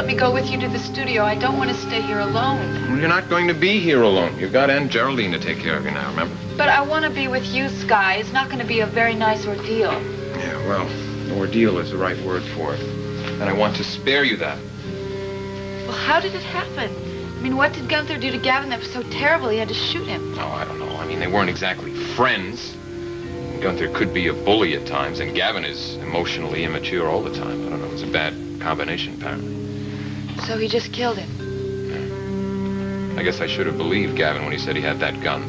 let me go with you to the studio. I don't want to stay here alone. Well, you're not going to be here alone. You've got Aunt Geraldine to take care of you now, remember? But I want to be with you, Sky. It's not going to be a very nice ordeal. Yeah, well, ordeal is the right word for it. And I want to spare you that. Well, how did it happen? I mean, what did Gunther do to Gavin that was so terrible he had to shoot him? Oh, I don't know. I mean, they weren't exactly friends. Gunther could be a bully at times, and Gavin is emotionally immature all the time. I don't know. It was a bad combination, apparently. So he just killed him? Yeah. I guess I should have believed Gavin when he said he had that gun.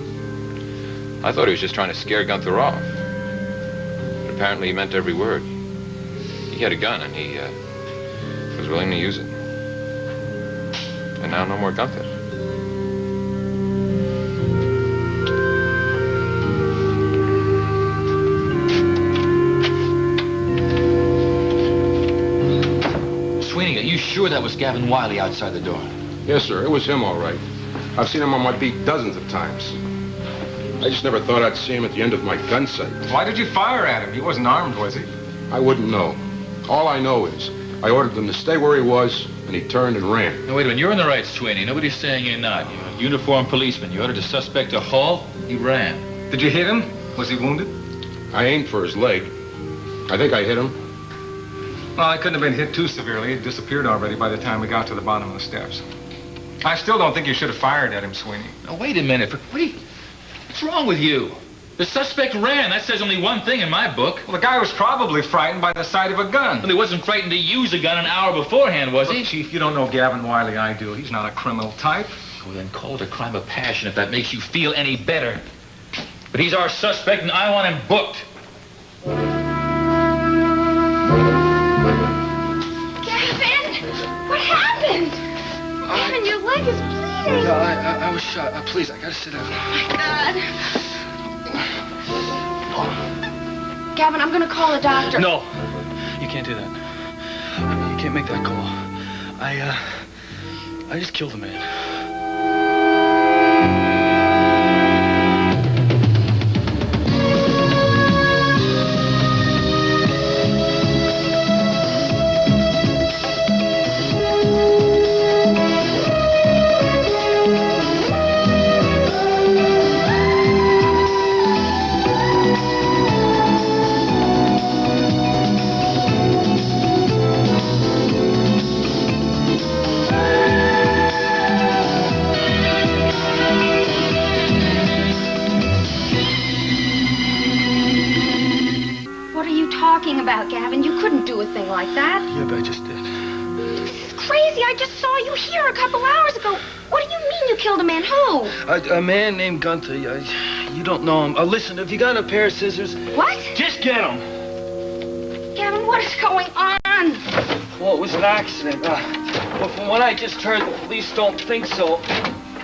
I thought he was just trying to scare Gunther off. But apparently he meant every word. He had a gun, and he was willing to use it. And now no more Gunther. Sweeney, are you sure that was Gavin Wiley outside the door? Yes, sir. It was him, all right. I've seen him on my beat dozens of times. I just never thought I'd see him at the end of my gun sight. Why did you fire at him? He wasn't armed, was he? I wouldn't know. All I know is I ordered him to stay where he was, and he turned and ran. No, wait a minute. You're in the right, Sweeney. Nobody's saying you're not. You're a uniformed policeman. You ordered the suspect to halt. He ran. Did you hit him? Was he wounded? I aimed for his leg. I think I hit him. Well, I couldn't have been hit too severely. It disappeared already by the time we got to the bottom of the steps. I still don't think you should have fired at him, Sweeney. Now, wait a minute. What's wrong with you? The suspect ran. That says only one thing in my book. Well, the guy was probably frightened by the sight of a gun. Well, he wasn't frightened to use a gun an hour beforehand, was he? Look, Chief, you don't know Gavin Wiley. I do. He's not a criminal type. Well, then call it a crime of passion if that makes you feel any better. But he's our suspect, and I want him booked. Gavin! What happened? Gavin, your leg is bleeding. No, I was shot. Please, I gotta sit down. Oh, my God. Gavin, I'm gonna call a doctor. No, you can't do that. You can't make that call. I just killed a man. About, Gavin? You couldn't do a thing like that. Yeah, but I just did. This is crazy. I just saw you here a couple hours ago. What do you mean you killed a man? Who? A man named Gunther. You don't know him. Listen, if you got a pair of scissors... What? Just get them. Gavin, what is going on? Well, it was an accident. Well, from what I just heard, the police don't think so.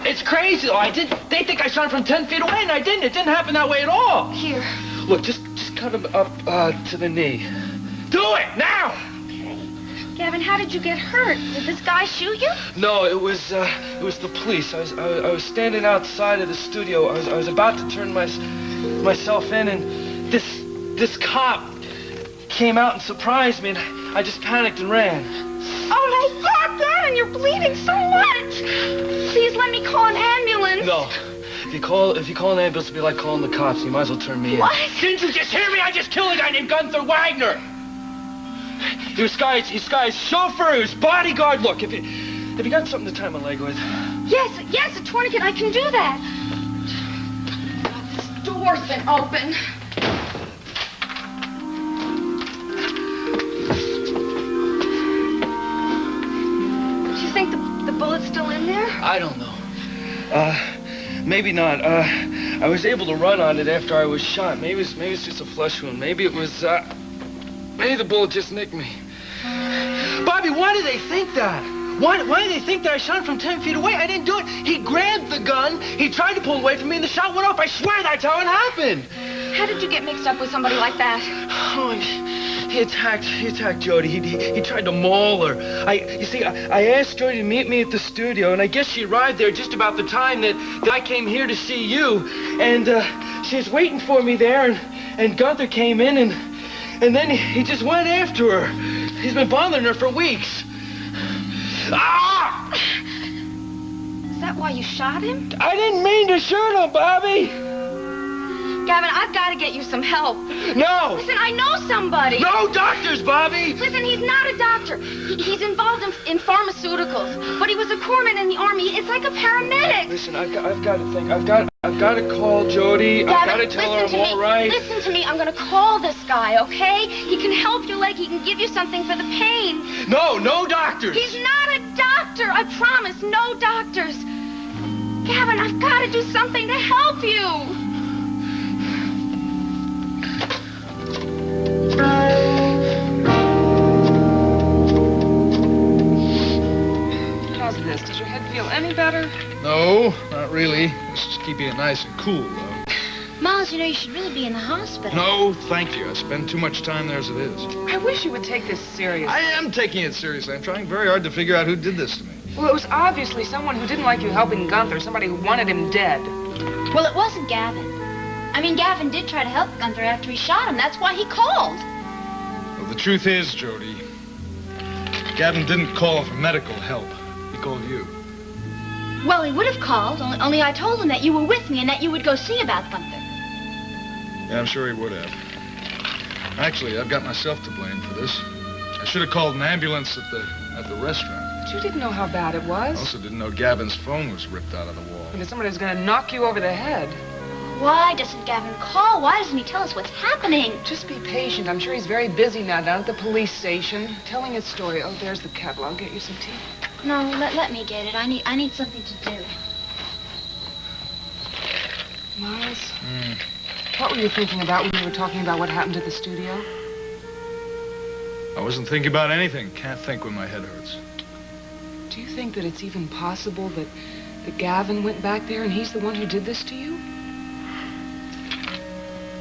It's crazy, though. They think I shot him from 10 feet away, and I didn't. It didn't happen that way at all. Here. Look, just cut him up to the knee. Do it, now! Okay. Gavin, how did you get hurt? Did this guy shoot you? No, it was the police. I was standing outside of the studio. I was about to turn myself in, and this cop came out and surprised me, and I just panicked and ran. Oh, my God, Gavin, you're bleeding so much. Please let me call an ambulance. No. If you call an ambulance, it'll be like calling the cops. You might as well turn me in. What? Didn't you just hear me? I just killed a guy named Gunther Wagner. He was Sky's chauffeur, he was bodyguard. Look, if you got something to tie my leg with. Yes, a tourniquet. I can do that. This door's been open. Do you think the bullet's still in there? I don't know. Maybe not. I was able to run on it after I was shot. Maybe it's just a flesh wound. Maybe it was, maybe the bullet just nicked me. Bobby, why do they think that? Why do they think that I shot him from 10 feet away? I didn't do it. He grabbed the gun, he tried to pull away from me, and the shot went off. I swear that's how it happened. How did you get mixed up with somebody like that? Oh, he attacked Jody. He tried to maul her. You see, I asked Jody to meet me at the studio, and I guess she arrived there just about the time that I came here to see you. And she was waiting for me there, and Gunther came in, and then he just went after her. He's been bothering her for weeks. Ah! Is that why you shot him? I didn't mean to shoot him, Bobby. Gavin, I've got to get you some help. No. Listen, I know somebody. No doctors, Bobby. Listen, he's not a doctor. He's involved in pharmaceuticals, but he was a corpsman in the army. It's like a paramedic. Listen, I've got to think. I've got to call Jody. I've got to tell her I'm all right. Listen to me. I'm going to call this guy, okay? He can help your leg. He can give you something for the pain. No doctors. He's not a doctor. I promise. No doctors. Gavin, I've got to do something to help you. How's this? Does your head feel any better? No, not really. Just keeping it nice and cool, though. Miles, you know you should really be in the hospital. No, thank you. I spend too much time there as it is. I wish you would take this seriously. I am taking it seriously. I'm trying very hard to figure out who did this to me. Well, it was obviously someone who didn't like you helping Gunther, somebody who wanted him dead. Well, it wasn't Gavin. I mean, Gavin did try to help Gunther after he shot him. That's why he called. Well, the truth is, Jody, Gavin didn't call for medical help. He called you. Well, he would have called, only I told him that you were with me and that you would go see about Gunther. Yeah, I'm sure he would have. Actually, I've got myself to blame for this. I should have called an ambulance at the restaurant. But you didn't know how bad it I was. also didn't know Gavin's phone was ripped out of the wall. Because somebody was going to knock you over the head. Why doesn't Gavin call? Why doesn't he tell us what's happening? Just be patient. I'm sure he's very busy now down at the police station, telling his story. Oh, there's the kettle. I'll get you some tea. No, let me get it. I need something to do. Miles, what were you thinking about when you were talking about what happened at the studio? I wasn't thinking about anything. Can't think when my head hurts. Do you think that it's even possible that Gavin went back there and he's the one who did this to you?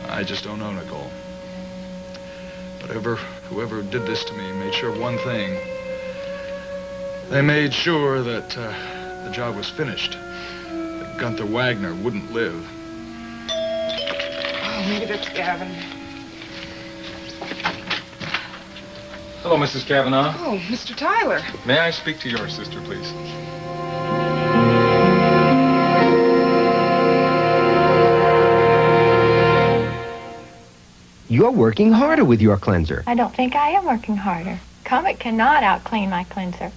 I just don't know, Nicole. But whoever did this to me made sure of one thing. They made sure that the job was finished. That Gunther Wagner wouldn't live. Oh, maybe that's Gavin. Hello, Mrs. Kavanaugh. Oh, Mr. Tyler. May I speak to your sister, please? You're working harder with your cleanser. I don't think I am working harder. Comet cannot out-clean my cleanser.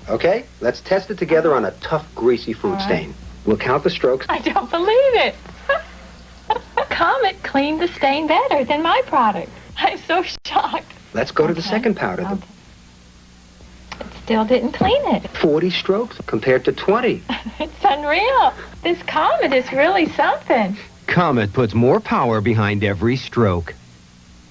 Okay, let's test it together on a tough, greasy fruit stain. We'll count the strokes. I don't believe it. Comet cleaned the stain better than my product. I'm so shocked. Let's go to the second powder. Okay. It still didn't clean it. 40 strokes compared to 20. It's unreal. This Comet is really something. Comet puts more power behind every stroke.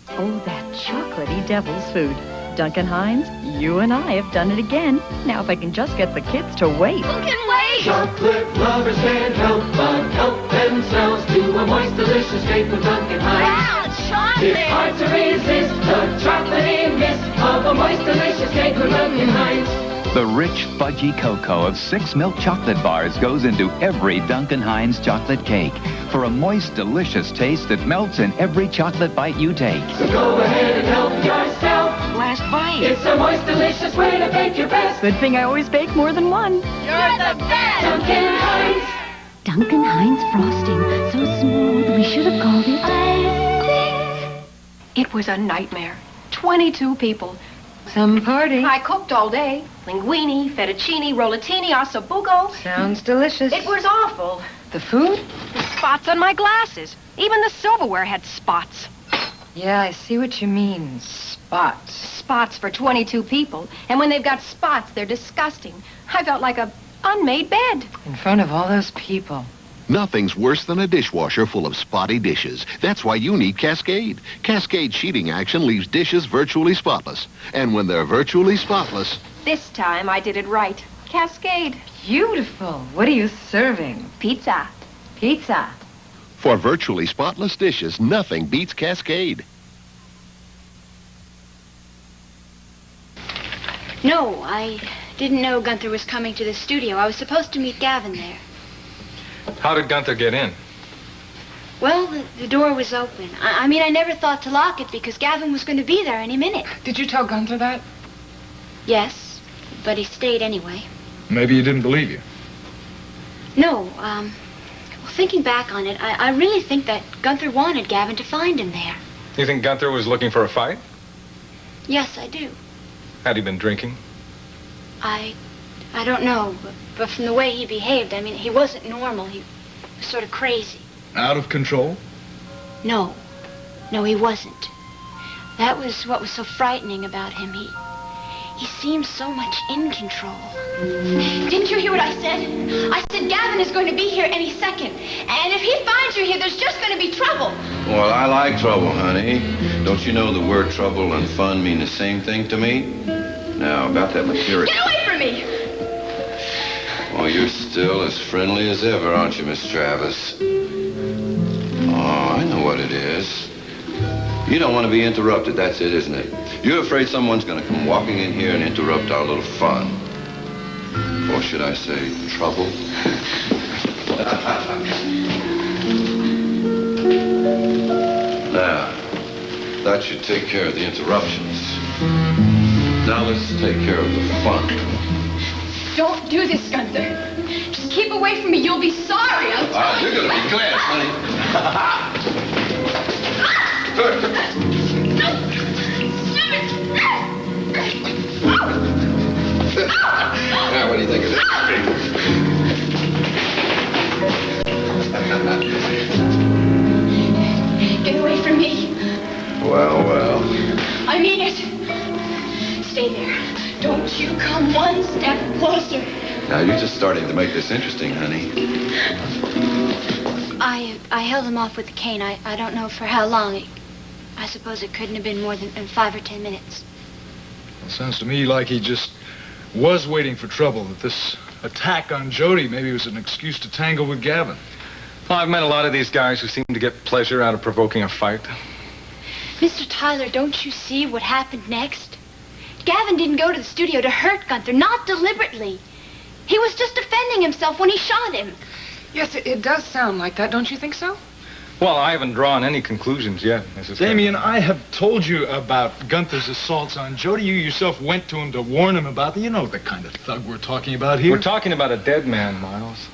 Oh, that chocolatey devil's food. Duncan Hines, you and I have done it again. Now if I can just get the kids to wait. Who can wait? Chocolate lovers can't help but help themselves to a moist, delicious cake with Duncan Hines. Wow, it's chocolate. It's hard to resist the chocolatey mist of a moist, delicious cake with Duncan Hines. The rich, fudgy cocoa of 6 milk chocolate bars goes into every Duncan Hines chocolate cake for a moist, delicious taste that melts in every chocolate bite you take. So go ahead and help yourself. Last bite. It's a moist, delicious way to bake your best. Good thing I always bake more than one. You're the best. Duncan Hines. Duncan Hines frosting. So smooth, we should have called it It was a nightmare. 22 people. Some party. I cooked all day. Linguine, fettuccine, rollatini, ossobuco. Sounds delicious. It was awful. The food? The spots on my glasses. Even the silverware had spots. Yeah, I see what you mean. Spots. Spots for 22 people. And when they've got spots, they're disgusting. I felt like a unmade bed. In front of all those people. Nothing's worse than a dishwasher full of spotty dishes. That's why you need Cascade. Cascade sheeting action leaves dishes virtually spotless. And when they're virtually spotless... This time I did it right. Cascade. Beautiful. What are you serving? Pizza. Pizza. For virtually spotless dishes, nothing beats Cascade. No, I didn't know Gunther was coming to the studio. I was supposed to meet Gavin there. How did Gunther get in? Well, the door was open. I mean, I never thought to lock it because Gavin was going to be there any minute. Did you tell Gunther that? Yes, but he stayed anyway. Maybe he didn't believe you. No, well, thinking back on it, I really think that Gunther wanted Gavin to find him there. You think Gunther was looking for a fight? Yes, I do. Had he been drinking? I don't know, but from the way he behaved, I mean, he wasn't normal. He was sort of crazy. Out of control? No, he wasn't. That was what was so frightening about him. He seemed so much in control. Didn't you hear what I said? I said Gavin is going to be here any second. And if he finds you here, there's just going to be trouble. Well, I like trouble, honey. Don't you know the word trouble and fun mean the same thing to me? Now, about that material... Get away from me! Oh, you're still as friendly as ever, aren't you, Miss Travis? Oh, I know what it is. You don't want to be interrupted, that's it, isn't it? You're afraid someone's going to come walking in here and interrupt our little fun. Or should I say, trouble? Now, that should take care of the interruptions. Now let's take care of the fun. Don't do this, Gunther. Just keep away from me. You'll be sorry. I'll tell you. You're going to be glad, honey. Now, what do you think of this? Get away from me. Well. I mean it. Stay there. Don't you come one step closer. Now, you're just starting to make this interesting, honey. I held him off with the cane. I don't know for how long. I suppose it couldn't have been more than 5 or 10 minutes. It sounds to me like he just was waiting for trouble, that this attack on Jody maybe was an excuse to tangle with Gavin. Well, I've met a lot of these guys who seem to get pleasure out of provoking a fight. Mr. Tyler, don't you see what happened next? Gavin didn't go to the studio to hurt Gunther, not deliberately. He was just defending himself when he shot him. Yes, it does sound like that. Don't you think so? Well, I haven't drawn any conclusions yet, Mrs. Damien, I have told you about Gunther's assaults on Jody. You yourself went to him to warn him about them. You know the kind of thug we're talking about here. We're talking about a dead man, Miles.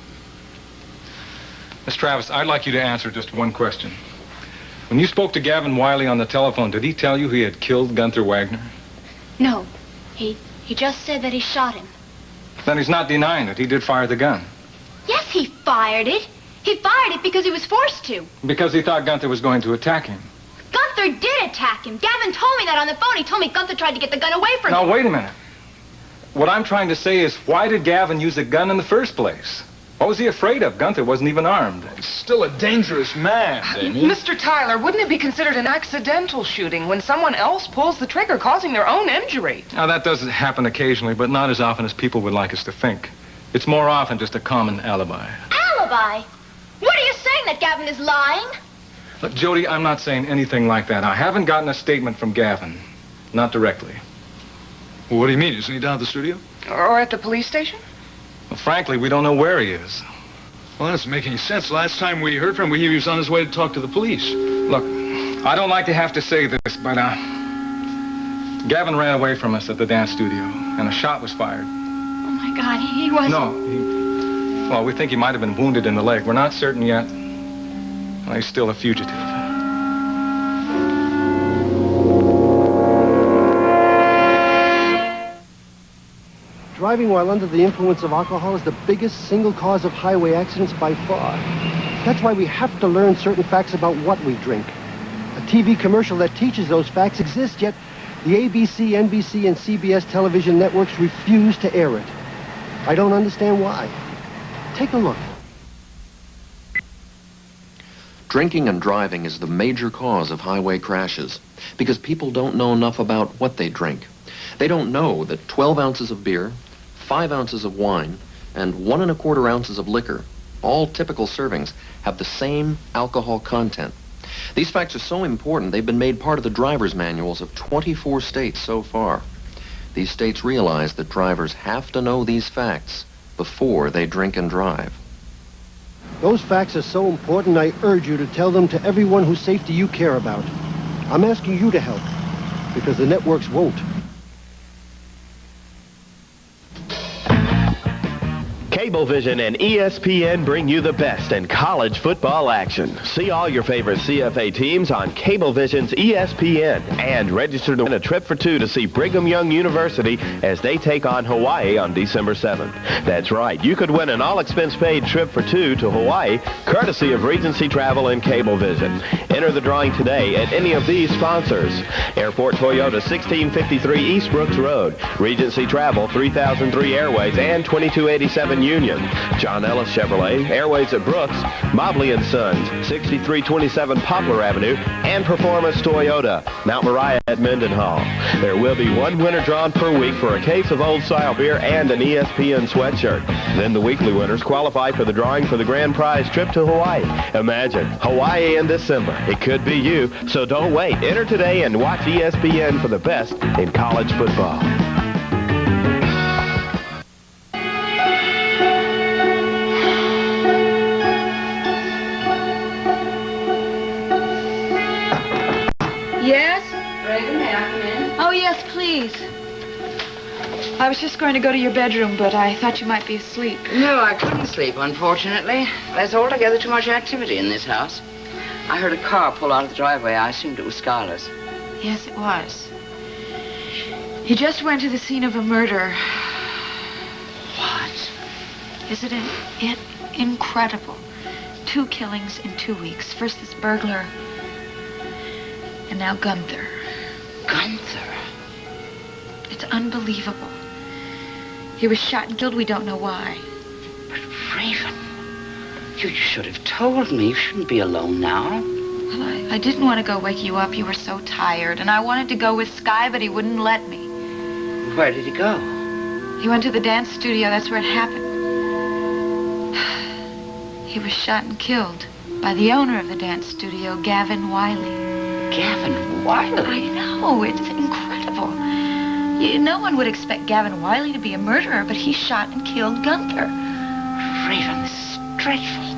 Miss Travis, I'd like you to answer just one question. When you spoke to Gavin Wiley on the telephone, did he tell you he had killed Gunther Wagner? No. He just said that he shot him. Then he's not denying it. He did fire the gun. Yes, he fired it. He fired it because he was forced to. Because he thought Gunther was going to attack him. Gunther did attack him. Gavin told me that on the phone. He told me Gunther tried to get the gun away from him. Now, wait a minute. What I'm trying to say is, why did Gavin use a gun in the first place? What was he afraid of? Gunther wasn't even armed. He's still a dangerous man, Damien. Mr. Tyler, wouldn't it be considered an accidental shooting when someone else pulls the trigger, causing their own injury? Now, that does happen occasionally, but not as often as people would like us to think. It's more often just a common alibi. Alibi? What are you saying, that Gavin is lying? Look, Jody, I'm not saying anything like that. I haven't gotten a statement from Gavin. Not directly. Well, what do you mean? Isn't he down at the studio? Or at the police station? Well, frankly, we don't know where he is. Well, that doesn't make any sense. Last time we heard from him, he was on his way to talk to the police. Look, I don't like to have to say this, but, Gavin ran away from us at the dance studio, and a shot was fired. Oh, my God, he wasn't... No, well, we think he might have been wounded in the leg. We're not certain yet. Well, he's still a fugitive. Driving while under the influence of alcohol is the biggest single cause of highway accidents by far. That's why we have to learn certain facts about what we drink. A TV commercial that teaches those facts exists, yet the ABC, NBC, and CBS television networks refuse to air it. I don't understand why. Take a look. Drinking and driving is the major cause of highway crashes because people don't know enough about what they drink. They don't know that 12 ounces of beer, 5 ounces of wine, and 1 1/4 ounces of liquor, all typical servings, have the same alcohol content. These facts are so important they've been made part of the driver's manuals of 24 states so far. These states realize that drivers have to know these facts before they drink and drive. Those facts are so important, I urge you to tell them to everyone whose safety you care about. I'm asking you to help, because the networks won't. Cablevision and ESPN bring you the best in college football action. See all your favorite CFA teams on Cablevision's ESPN and register to win a trip for two to see Brigham Young University as they take on Hawaii on December 7th. That's right, you could win an all-expense-paid trip for two to Hawaii, courtesy of Regency Travel and Cablevision. Enter the drawing today at any of these sponsors: Airport Toyota, 1653 East Brooks Road; Regency Travel, 3003 Airways and 2287 Union; John Ellis Chevrolet, Airways at Brooks; Mobley & Sons, 6327 Poplar Avenue; and Performance Toyota, Mount Moriah at Mendenhall. There will be one winner drawn per week for a case of Old Style beer and an ESPN sweatshirt. Then the weekly winners qualify for the drawing for the grand prize trip to Hawaii. Imagine, Hawaii in December. It could be you, so don't wait. Enter today and watch ESPN for the best in college football. Yes? Reagan, may I come in? Oh, yes, please. I was just going to go to your bedroom, but I thought you might be asleep. No, I couldn't sleep, unfortunately. There's altogether too much activity in this house. I heard a car pull out of the driveway. I assumed it was Schuyler's. Yes, it was. He just went to the scene of a murder. What? Isn't it incredible? 2 killings in 2 weeks. First this burglar, and now Gunther. Gunther? It's unbelievable. He was shot and killed. We don't know why. But Raven, you should have told me. You shouldn't be alone now. Well, I didn't want to go wake you up. You were so tired. And I wanted to go with Sky, but he wouldn't let me. Where did he go? He went to the dance studio. That's where it happened. He was shot and killed by the owner of the dance studio, Gavin Wiley. Gavin Wiley? I know. It's incredible. No one would expect Gavin Wiley to be a murderer, but he shot and killed Gunther. Raven, this is dreadful.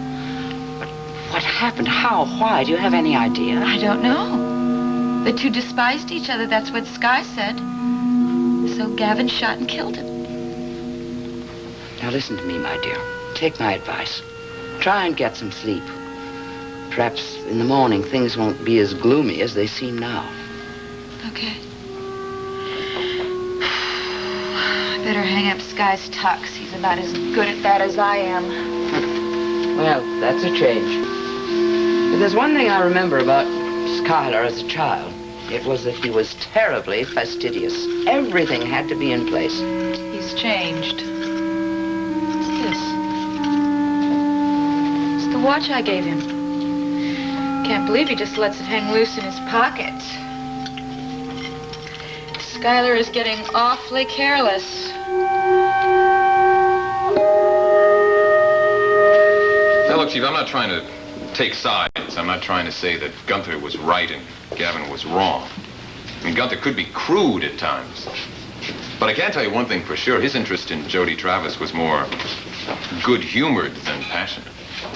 But what happened? How? Why? Do you have any idea? I don't know. The two despised each other. That's what Sky said. So Gavin shot and killed him. Now listen to me, my dear. Take my advice. Try and get some sleep. Perhaps in the morning things won't be as gloomy as they seem now. Okay. I better hang up Sky's tux. He's about as good at that as I am. Well, that's a change. But there's one thing I remember about Schuyler as a child. It was that he was terribly fastidious. Everything had to be in place. He's changed. What's this? It's the watch I gave him. Can't believe he just lets it hang loose in his pocket. Schuyler is getting awfully careless. Now, look, Chief, I'm not trying to take sides. I'm not trying to say that Gunther was right and Gavin was wrong. I mean, Gunther could be crude at times. But I can tell you one thing for sure. His interest in Jody Travis was more good-humored than passionate.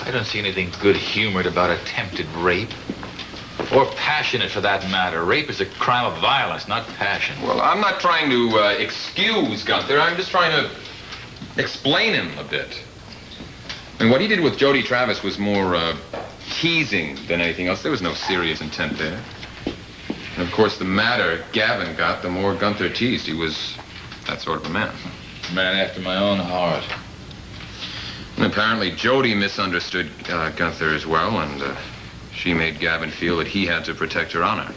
I don't see anything good-humored about attempted rape. Or passionate, for that matter. Rape is a crime of violence, not passion. Well, I'm not trying to excuse Gunther. I'm just trying to explain him a bit. I mean, what he did with Jody Travis was more teasing than anything else. There was no serious intent there. And, of course, the madder Gavin got, the more Gunther teased. He was that sort of a man. A man after my own heart. And apparently, Jody misunderstood Gunther as well, and she made Gavin feel that he had to protect her honor.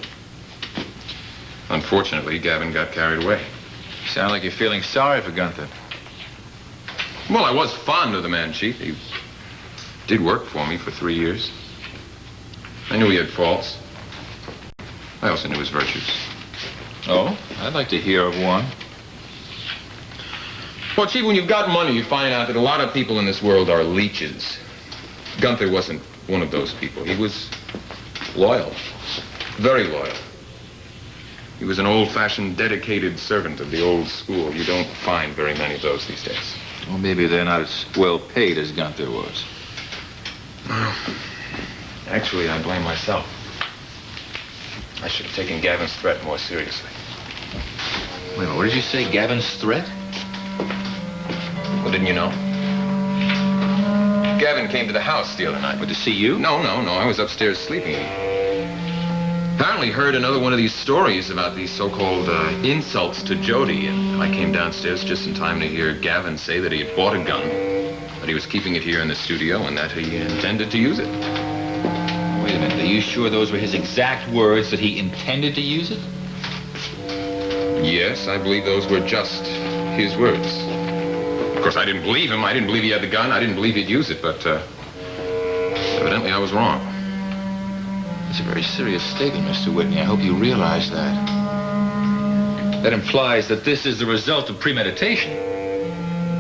Unfortunately, Gavin got carried away. You sound like you're feeling sorry for Gunther. Well, I was fond of the man, Chief. He did work for me for 3 years. I knew he had faults. I also knew his virtues. Oh? I'd like to hear of one. Well, Chief, when you've got money, you find out that a lot of people in this world are leeches. Gunther wasn't one of those people. He was loyal. Very loyal. He was an old-fashioned, dedicated servant of the old school. You don't find very many of those these days. Well, maybe they're not as well paid as Gunther was. Well, actually, I blame myself. I should have taken Gavin's threat more seriously. Wait a minute, what did you say? Gavin's threat? Well, didn't you know? Gavin came to the house the other night. But to see you? No. I was upstairs sleeping. Apparently heard another one of these stories about these so-called insults to Jody, and I came downstairs just in time to hear Gavin say that he had bought a gun, that he was keeping it here in the studio, and that he intended to use it. Wait a minute. Are you sure those were his exact words, that he intended to use it? Yes, I believe those were just his words. Of course, I didn't believe him. I didn't believe he had the gun. I didn't believe he'd use it, but evidently I was wrong. It's a very serious statement, Mr. Whitney. I hope you realize that. That implies that this is the result of premeditation.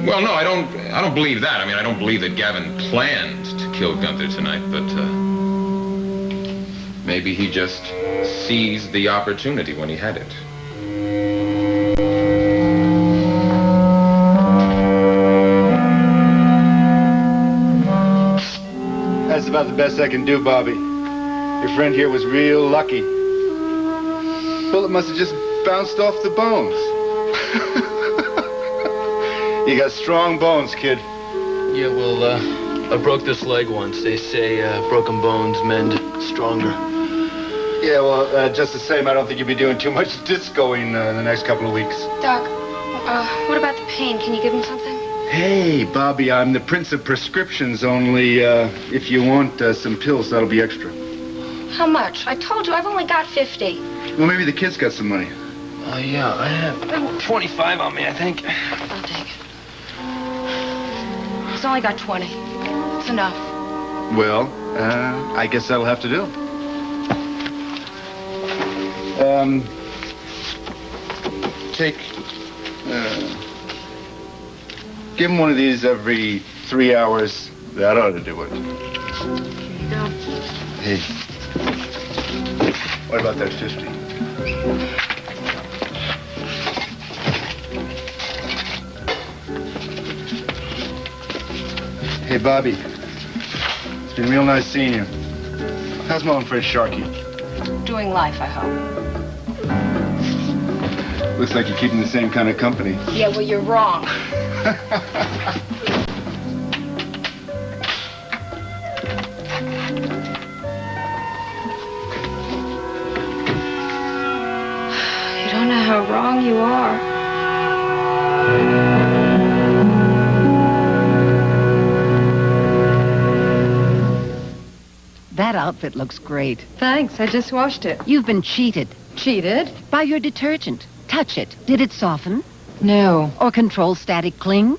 Well, no, I don't believe that. I mean, I don't believe that Gavin planned to kill Gunther tonight, but maybe he just seized the opportunity when he had it. That's about the best I can do, Bobby. Your friend here was real lucky. Bullet must have just bounced off the bones. You got strong bones, kid. Yeah, well, I broke this leg once. They say broken bones mend stronger. Yeah, well, just the same, I don't think you'll be doing too much discoing in the next couple of weeks. Doc, what about the pain? Can you give him something? Hey, Bobby, I'm the prince of prescriptions, only if you want some pills, that'll be extra. How much? I told you, I've only got 50. Well, maybe the kid's got some money. Oh, yeah, I have 25 on me, I think. I'll take it. He's only got 20. It's enough. Well, I guess that'll have to do. Give him one of these every 3 hours. That ought to do it. Here you go. Hey, what about that 50? Hey, Bobby. It's been real nice seeing you. How's my old friend Sharky? Doing life, I hope. Looks like you're keeping the same kind of company. Yeah, well, you're wrong. You don't know how wrong you are. That outfit looks great. Thanks, I just washed it. You've been cheated. Cheated? By your detergent. Touch it. Did it soften? No. Or control static cling?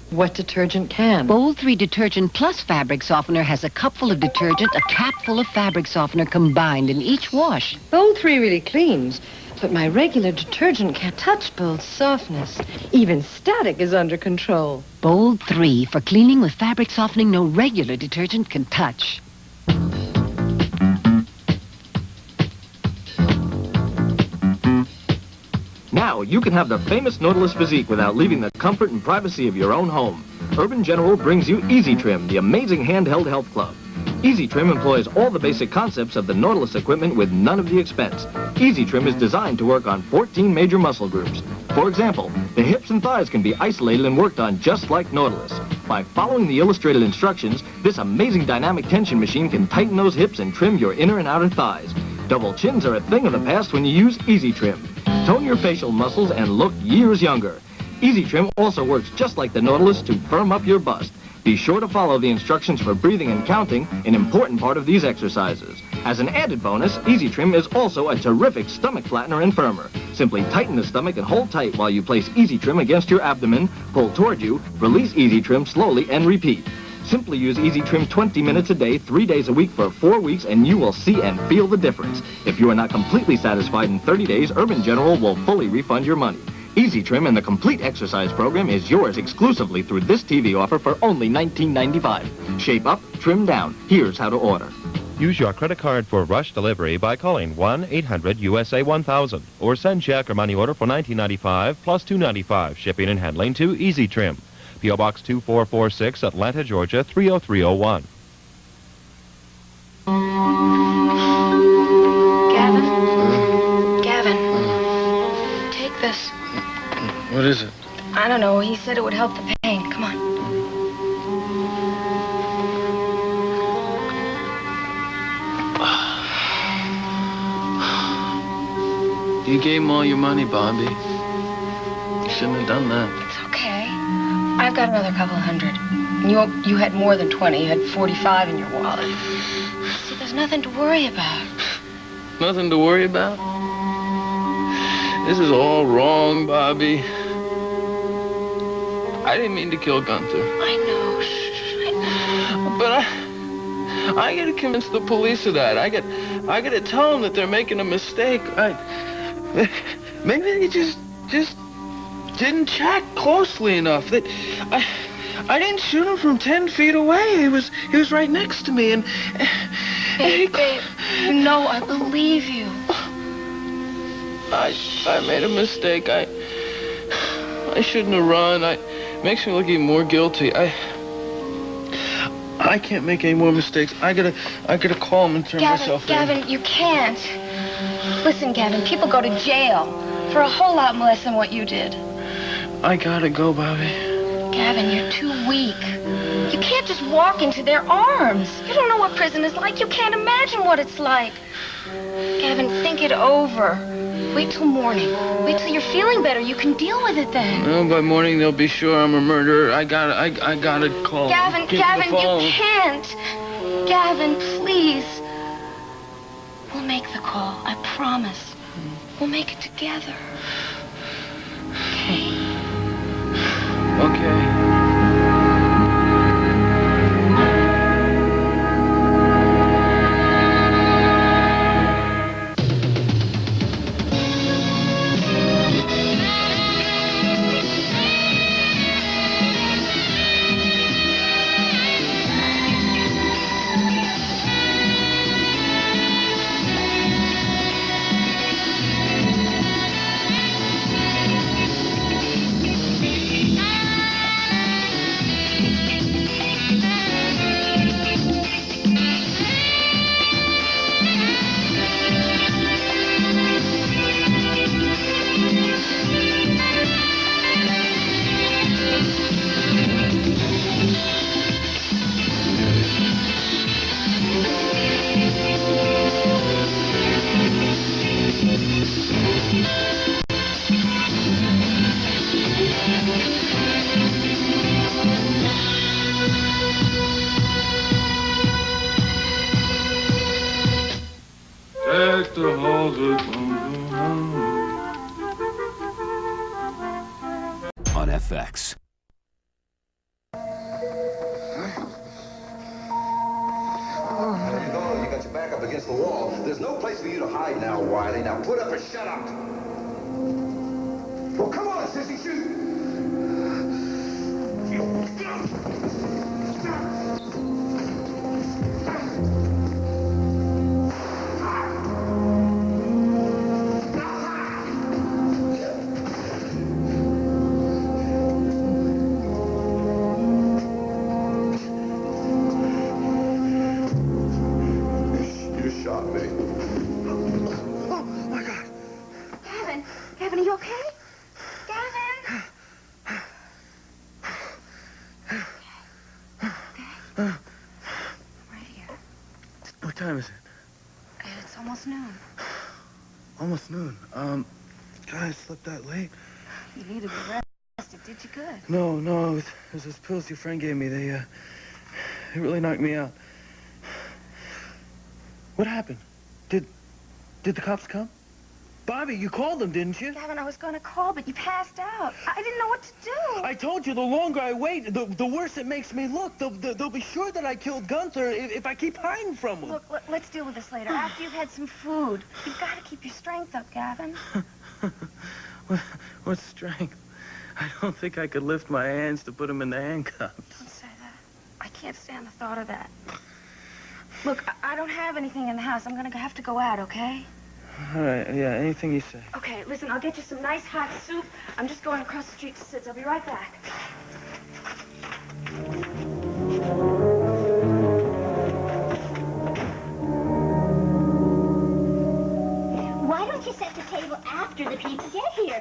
What detergent can? Bold 3 Detergent Plus Fabric Softener has a cupful of detergent, a capful of fabric softener combined in each wash. Bold 3 really cleans, but my regular detergent can't touch Bold softness. Even static is under control. Bold 3 for cleaning with fabric softening no regular detergent can touch. Now, you can have the famous Nautilus physique without leaving the comfort and privacy of your own home. Urban General brings you Easy Trim, the amazing handheld health club. Easy Trim employs all the basic concepts of the Nautilus equipment with none of the expense. Easy Trim is designed to work on 14 major muscle groups. For example, the hips and thighs can be isolated and worked on just like Nautilus. By following the illustrated instructions, this amazing dynamic tension machine can tighten those hips and trim your inner and outer thighs. Double chins are a thing of the past when you use Easy Trim. Tone your facial muscles and look years younger. Easy Trim also works just like the Nautilus to firm up your bust. Be sure to follow the instructions for breathing and counting, an important part of these exercises. As an added bonus, Easy Trim is also a terrific stomach flattener and firmer. Simply tighten the stomach and hold tight while you place Easy Trim against your abdomen, pull toward you, release Easy Trim slowly, and repeat. Simply use Easy Trim 20 minutes a day, 3 days a week for 4 weeks, and you will see and feel the difference. If you are not completely satisfied in 30 days, Urban General will fully refund your money. Easy Trim and the complete exercise program is yours exclusively through this TV offer for only $19.95. Shape up, trim down. Here's how to order. Use your credit card for rush delivery by calling 1-800-USA-1000 or send check or money order for $19.95 plus $2.95 shipping and handling to Easy Trim. P.O. Box 2446, Atlanta, Georgia 30301. Gavin, take this. What is it? I don't know. He said it would help the pain. Come on. You gave him all your money, Bobby. You shouldn't have done that. It's okay. I've got another couple hundred. You had more than 20. You had 45 in your wallet. See, there's nothing to worry about. Nothing to worry about? This is all wrong, Bobby. I didn't mean to kill Gunther. I know. I know. But I gotta convince the police of that. I gotta tell them that they're making a mistake. Maybe they just didn't check closely enough. That I didn't shoot him from 10 feet away. He was right next to me, and Babe, you know I believe you. I made a mistake. I shouldn't have run. It makes me look even more guilty. I can't make any more mistakes. I gotta call him and turn myself in. Gavin, you can't. Listen, Gavin, people go to jail for a whole lot less than what you did. I gotta go, Bobby. Gavin, you're too weak. You can't just walk into their arms. You don't know what prison is like. You can't imagine what it's like. Gavin, think it over. Wait till morning. Wait till you're feeling better. You can deal with it then. No, by morning they'll be sure I'm a murderer. I gotta call. Gavin, you can't. Gavin, please. We'll make the call. I promise. We'll make it together. Okay? Okay. On FX. You got your back up against the wall. There's no place for you to hide now, Wiley. Now put up or shut up. Well, come on, sissy, shoot. Gavin, are you okay? Gavin! Okay. Right here. What time is it? It's almost noon. Almost noon. God, I slept that late. You needed to be rested. Did you good? No, it was those pills your friend gave me. They really knocked me out. What happened? Did the cops come? Bobby, you called them, didn't you? Gavin, I was going to call, but you passed out. I didn't know what to do. I told you, the longer I wait, the worse it makes me look. They'll be sure that I killed Gunther if I keep hiding from them. Look, let's deal with this later. After you've had some food. You've got to keep your strength up, Gavin. What strength? I don't think I could lift my hands to put him in the handcuffs. Don't say that. I can't stand the thought of that. Look, I don't have anything in the house. I'm going to have to go out, okay? All right, yeah, anything you say. Okay, listen, I'll get you some nice hot soup. I'm just going across the street to Sid's. I'll be right back. Why don't you set the table after the people get here?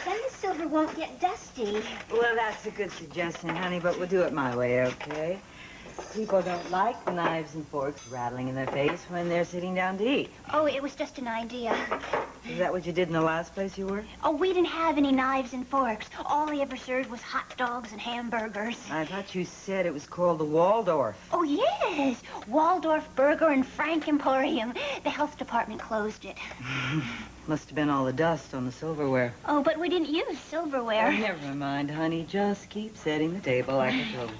Then the silver won't get dusty. Well, that's a good suggestion, honey, but we'll do it my way, okay? People don't like knives and forks rattling in their face when they're sitting down to eat. Oh, it was just an idea. Is that what you did in the last place you were? Oh, we didn't have any knives and forks. All they ever served was hot dogs and hamburgers. I thought you said it was called the Waldorf. Oh, yes. Waldorf Burger and Frank Emporium. The health department closed it. Must have been all the dust on the silverware. Oh, but we didn't use silverware. Oh, never mind, honey. Just keep setting the table like I told you.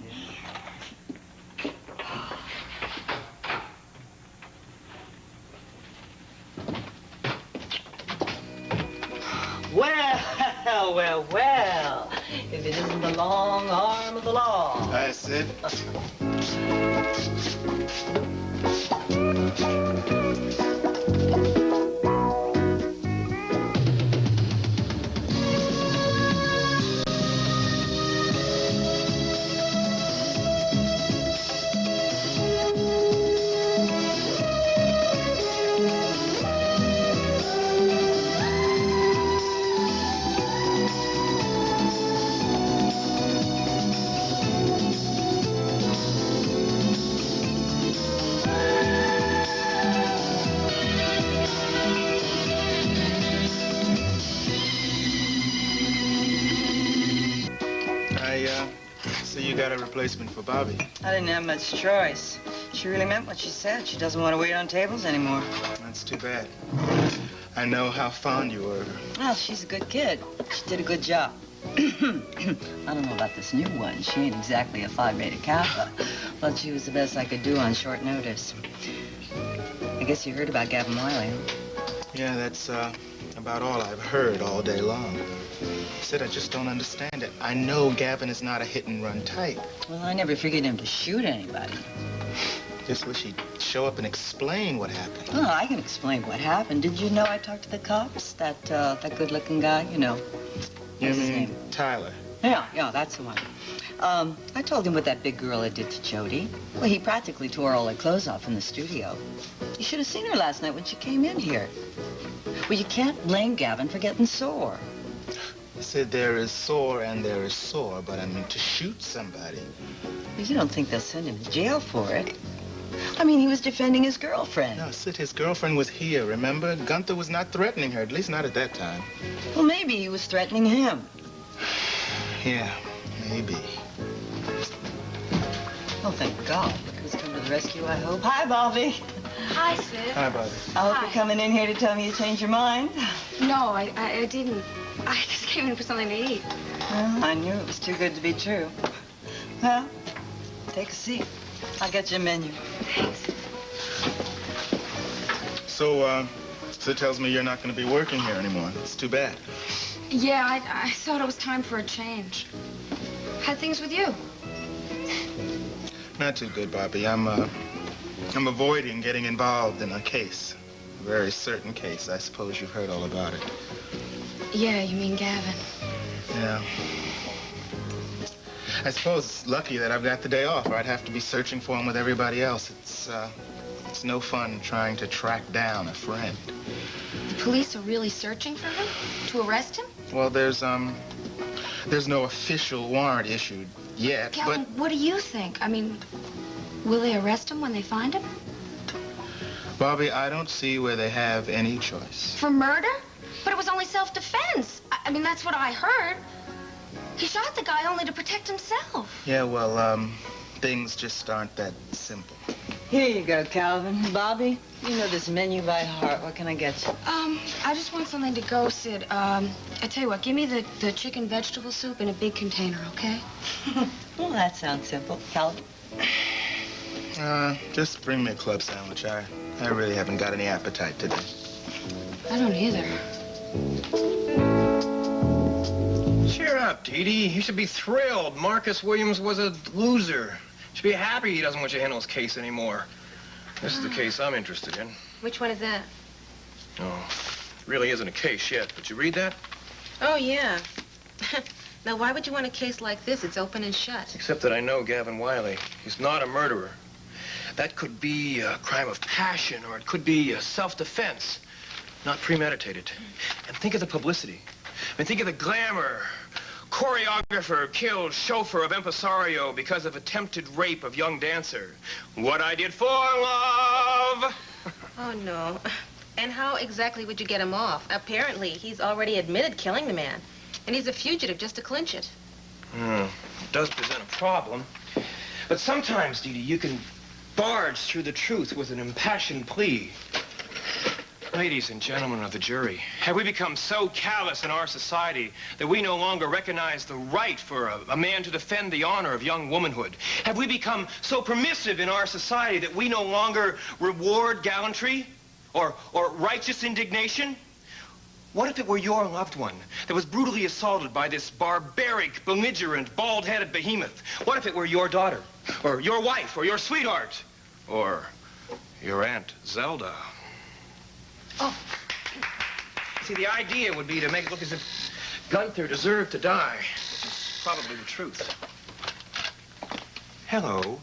Well, well, well. If it isn't the long arm of the law. That's it. So you got a replacement for Bobby. I didn't have much choice. She really meant what she said. She doesn't want to wait on tables anymore. That's too bad. I know how fond you were of her. Well, she's a good kid. She did a good job. I don't know about this new one. She ain't exactly a Phi Beta Kappa, but she was the best I could do on short notice. I guess you heard about Gavin Wiley, huh? Yeah, that's about all I've heard all day long. Sid, I just don't understand it. I know Gavin is not a hit-and-run type. Well, I never figured him to shoot anybody. Just wish he'd show up and explain what happened. Oh, I can explain what happened. Did you know I talked to the cops? That good-looking guy, you know. You mean Tyler? Yeah, that's the one. I told him what that big girl had did to Jody. Well, he practically tore all her clothes off in the studio. You should have seen her last night when she came in here. Well, you can't blame Gavin for getting sore. I said there is sore and there is sore, but I mean to shoot somebody. You don't think they'll send him to jail for it? I mean, he was defending his girlfriend. No, Sid, his girlfriend was here, remember? Gunther was not threatening her, at least not at that time. Well, maybe he was threatening him. Yeah, maybe. Oh, thank God. Look who's come to the rescue, I hope. Hi, Bobby. Hi, Sid. Hi, Bobby. I hope you're coming in here to tell me you changed your mind. No, I didn't. I just came in for something to eat. Well, I knew it was too good to be true. Well, take a seat. I'll get you a menu. Thanks. So, Sid tells me you're not going to be working here anymore. It's too bad. Yeah, I thought it was time for a change. How'd things with you? Not too good, Bobby. I'm avoiding getting involved in a case. A very certain case. I suppose you've heard all about it. Yeah, you mean Gavin. Yeah. I suppose it's lucky that I've got the day off, or I'd have to be searching for him with everybody else. It's no fun trying to track down a friend. The police are really searching for him? To arrest him? Well, there's no official warrant issued yet, Gavin, what do you think? I mean, will they arrest him when they find him? Bobby, I don't see where they have any choice. For murder? But it was only self-defense. I mean, that's what I heard. He shot the guy only to protect himself. Yeah, well, things just aren't that simple. Here you go, Calvin. Bobby, you know this menu by heart. What can I get you? I just want something to go, Sid. I tell you what, give me the chicken vegetable soup in a big container, okay? Well, that sounds simple. Calvin? Just bring me a club sandwich. I really haven't got any appetite today. I don't either. Cheer up, Dee Dee. You should be thrilled. Marcus Williams was a loser. You should be happy he doesn't want you to handle his case anymore. This is the case I'm interested in. Which one is that? Oh, it really isn't a case yet, but you read that? Oh, yeah. Now, why would you want a case like this? It's open and shut. Except that I know Gavin Wiley. He's not a murderer. That could be a crime of passion, or it could be self-defense, not premeditated. And think of the publicity. I mean, think of the glamour. Choreographer killed chauffeur of impresario because of attempted rape of young dancer. What I did for love. Oh, no. And how exactly would you get him off? Apparently, he's already admitted killing the man. And he's a fugitive just to clinch it. It does present a problem. But sometimes, Dee Dee, you can barge through the truth with an impassioned plea. Ladies and gentlemen of the jury, have we become so callous in our society that we no longer recognize the right for a man to defend the honor of young womanhood? Have we become so permissive in our society that we no longer reward gallantry or righteous indignation? What if it were your loved one that was brutally assaulted by this barbaric, belligerent, bald-headed behemoth? What if it were your daughter, or your wife, or your sweetheart, or your Aunt Zelda? Oh. See, the idea would be to make it look as if Gunther deserved to die. It's probably the truth. Hello.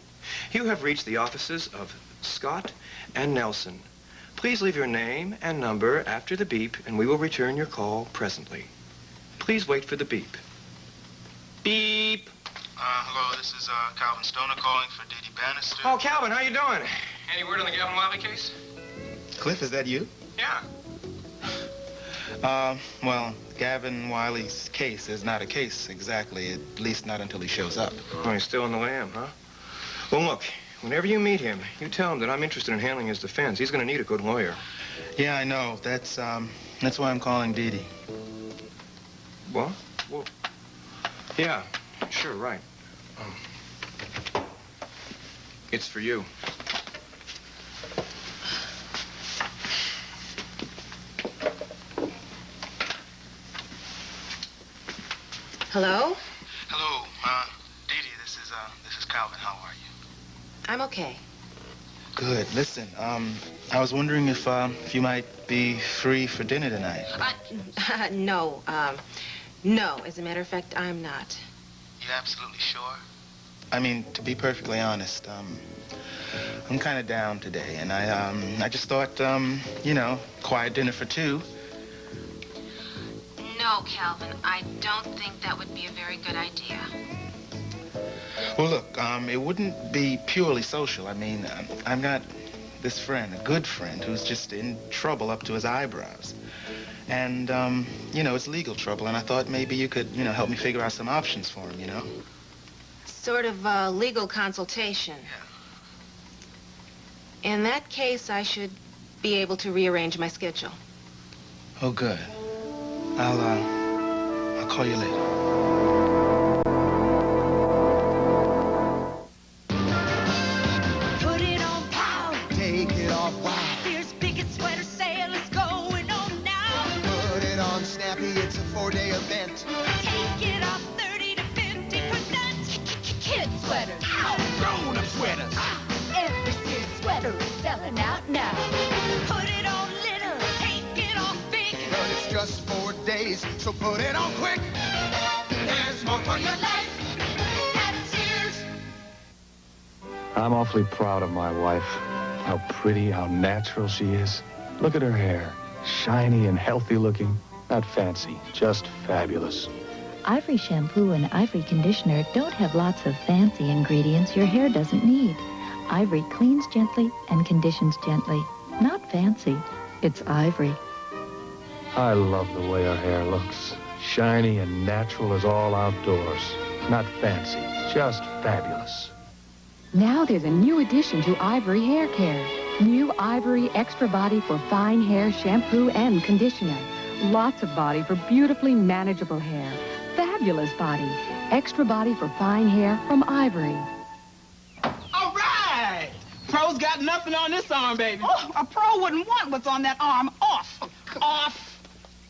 You have reached the offices of Scott and Nelson. Please leave your name and number after the beep, and we will return your call presently. Please wait for the beep. Beep. Hello, this is Calvin Stoner calling for Dee Dee Bannister. Oh, Calvin, how you doing? Any word on the Gavin Wiley case? Cliff, is that you? Yeah. Well, Gavin Wiley's case is not a case exactly, at least not until he shows up. Oh, he's still in the lamb, huh? Well, look, whenever you meet him, you tell him that I'm interested in handling his defense. He's going to need a good lawyer. Yeah, I know. That's why I'm calling Dee Dee. What? Well, yeah, sure, right. It's for you. Hello? Hello, Dee Dee, this is Calvin. How are you? I'm okay. Good. Listen, I was wondering if you might be free for dinner tonight. No. No. As a matter of fact, I'm not. You absolutely sure? I mean, to be perfectly honest, I'm kind of down today, and I just thought, you know, quiet dinner for two. No, Calvin, I don't think that would be a very good idea. Well, look, it wouldn't be purely social. I mean, I've got this friend, a good friend, who's just in trouble up to his eyebrows. And, you know, it's legal trouble, and I thought maybe you could, you know, help me figure out some options for him, you know? Sort of legal consultation. Yeah. In that case, I should be able to rearrange my schedule. Oh, good. I'll call you later. Put it on pow. Take it off wow. There's biggest sweater sale is going on now. Put it on Snappy, it's a 4-day event. Take it off 30 to 50%. Kid sweaters. Grown-up sweaters. Every kid sweater is selling out now. Put it on little, take it off big. But it's just 4 days, so put it on quick. There's more for your life. That's Sears. I'm awfully proud of my wife. How pretty, how natural she is. Look at her hair. Shiny and healthy looking. Not fancy, just fabulous. Ivory shampoo and Ivory conditioner don't have lots of fancy ingredients your hair doesn't need. Ivory cleans gently and conditions gently. Not fancy. It's Ivory. I love the way her hair looks. Shiny and natural as all outdoors. Not fancy, just fabulous. Now there's a new addition to Ivory Hair Care. New Ivory Extra Body for Fine Hair Shampoo and Conditioner. Lots of body for beautifully manageable hair. Fabulous body. Extra body for fine hair from Ivory. All right! Pro's got nothing on this arm, baby. Oh, a pro wouldn't want what's on that arm off. Off.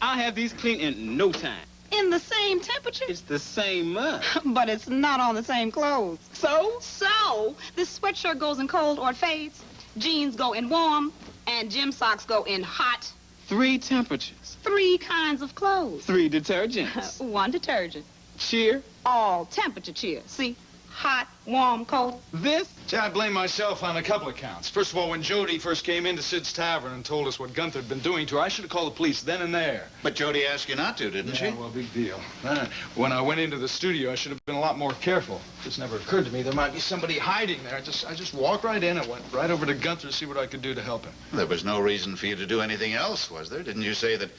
I'll have these clean in no time. In the same temperature? It's the same mud. But it's not on the same clothes. So? So, this sweatshirt goes in cold or it fades. Jeans go in warm. And gym socks go in hot. 3 temperatures. 3 kinds of clothes. 3 detergents. 1 detergent. Cheer? All temperature cheer. See? hot, warm, cold. This? See, I blame myself on a couple of counts. First of all, when Jody first came into Sid's Tavern and told us what Gunther had been doing to her, I should have called the police then and there. But Jody asked you not to, didn't she? Yeah, well, big deal. When I went into the studio, I should have been a lot more careful. It just never occurred to me there might be somebody hiding there. I just walked right in and went right over to Gunther to see what I could do to help him. There was no reason for you to do anything else, was there? Didn't you say that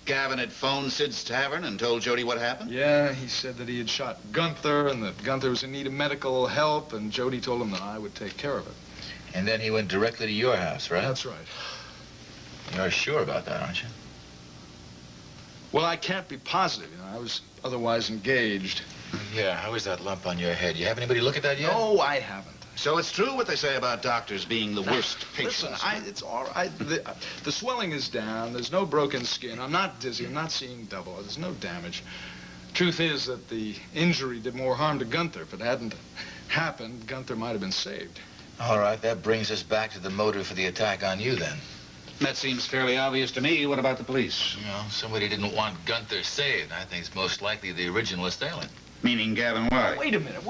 Gavin had phoned Sid's Tavern and told Jody what happened? Yeah, he said that he had shot Gunther and that Gunther was in need of medical help, and Jody told him that I would take care of it. And then he went directly to your house, right? That's right. You're sure about that, aren't you? Well, I can't be positive. You know, I was otherwise engaged. Yeah, how is that lump on your head? You have anybody look at that yet? No, I haven't. So it's true what they say about doctors being the worst patients. Listen, it's all right. The swelling is down. There's no broken skin. I'm not dizzy. I'm not seeing double. There's no damage. Truth is that the injury did more harm to Gunther. If it hadn't happened, Gunther might have been saved. All right, that brings us back to the motive for the attack on you, then. That seems fairly obvious to me. What about the police? You know, somebody didn't want Gunther saved. I think it's most likely the original assailant. Meaning Gavin White. Wait a minute.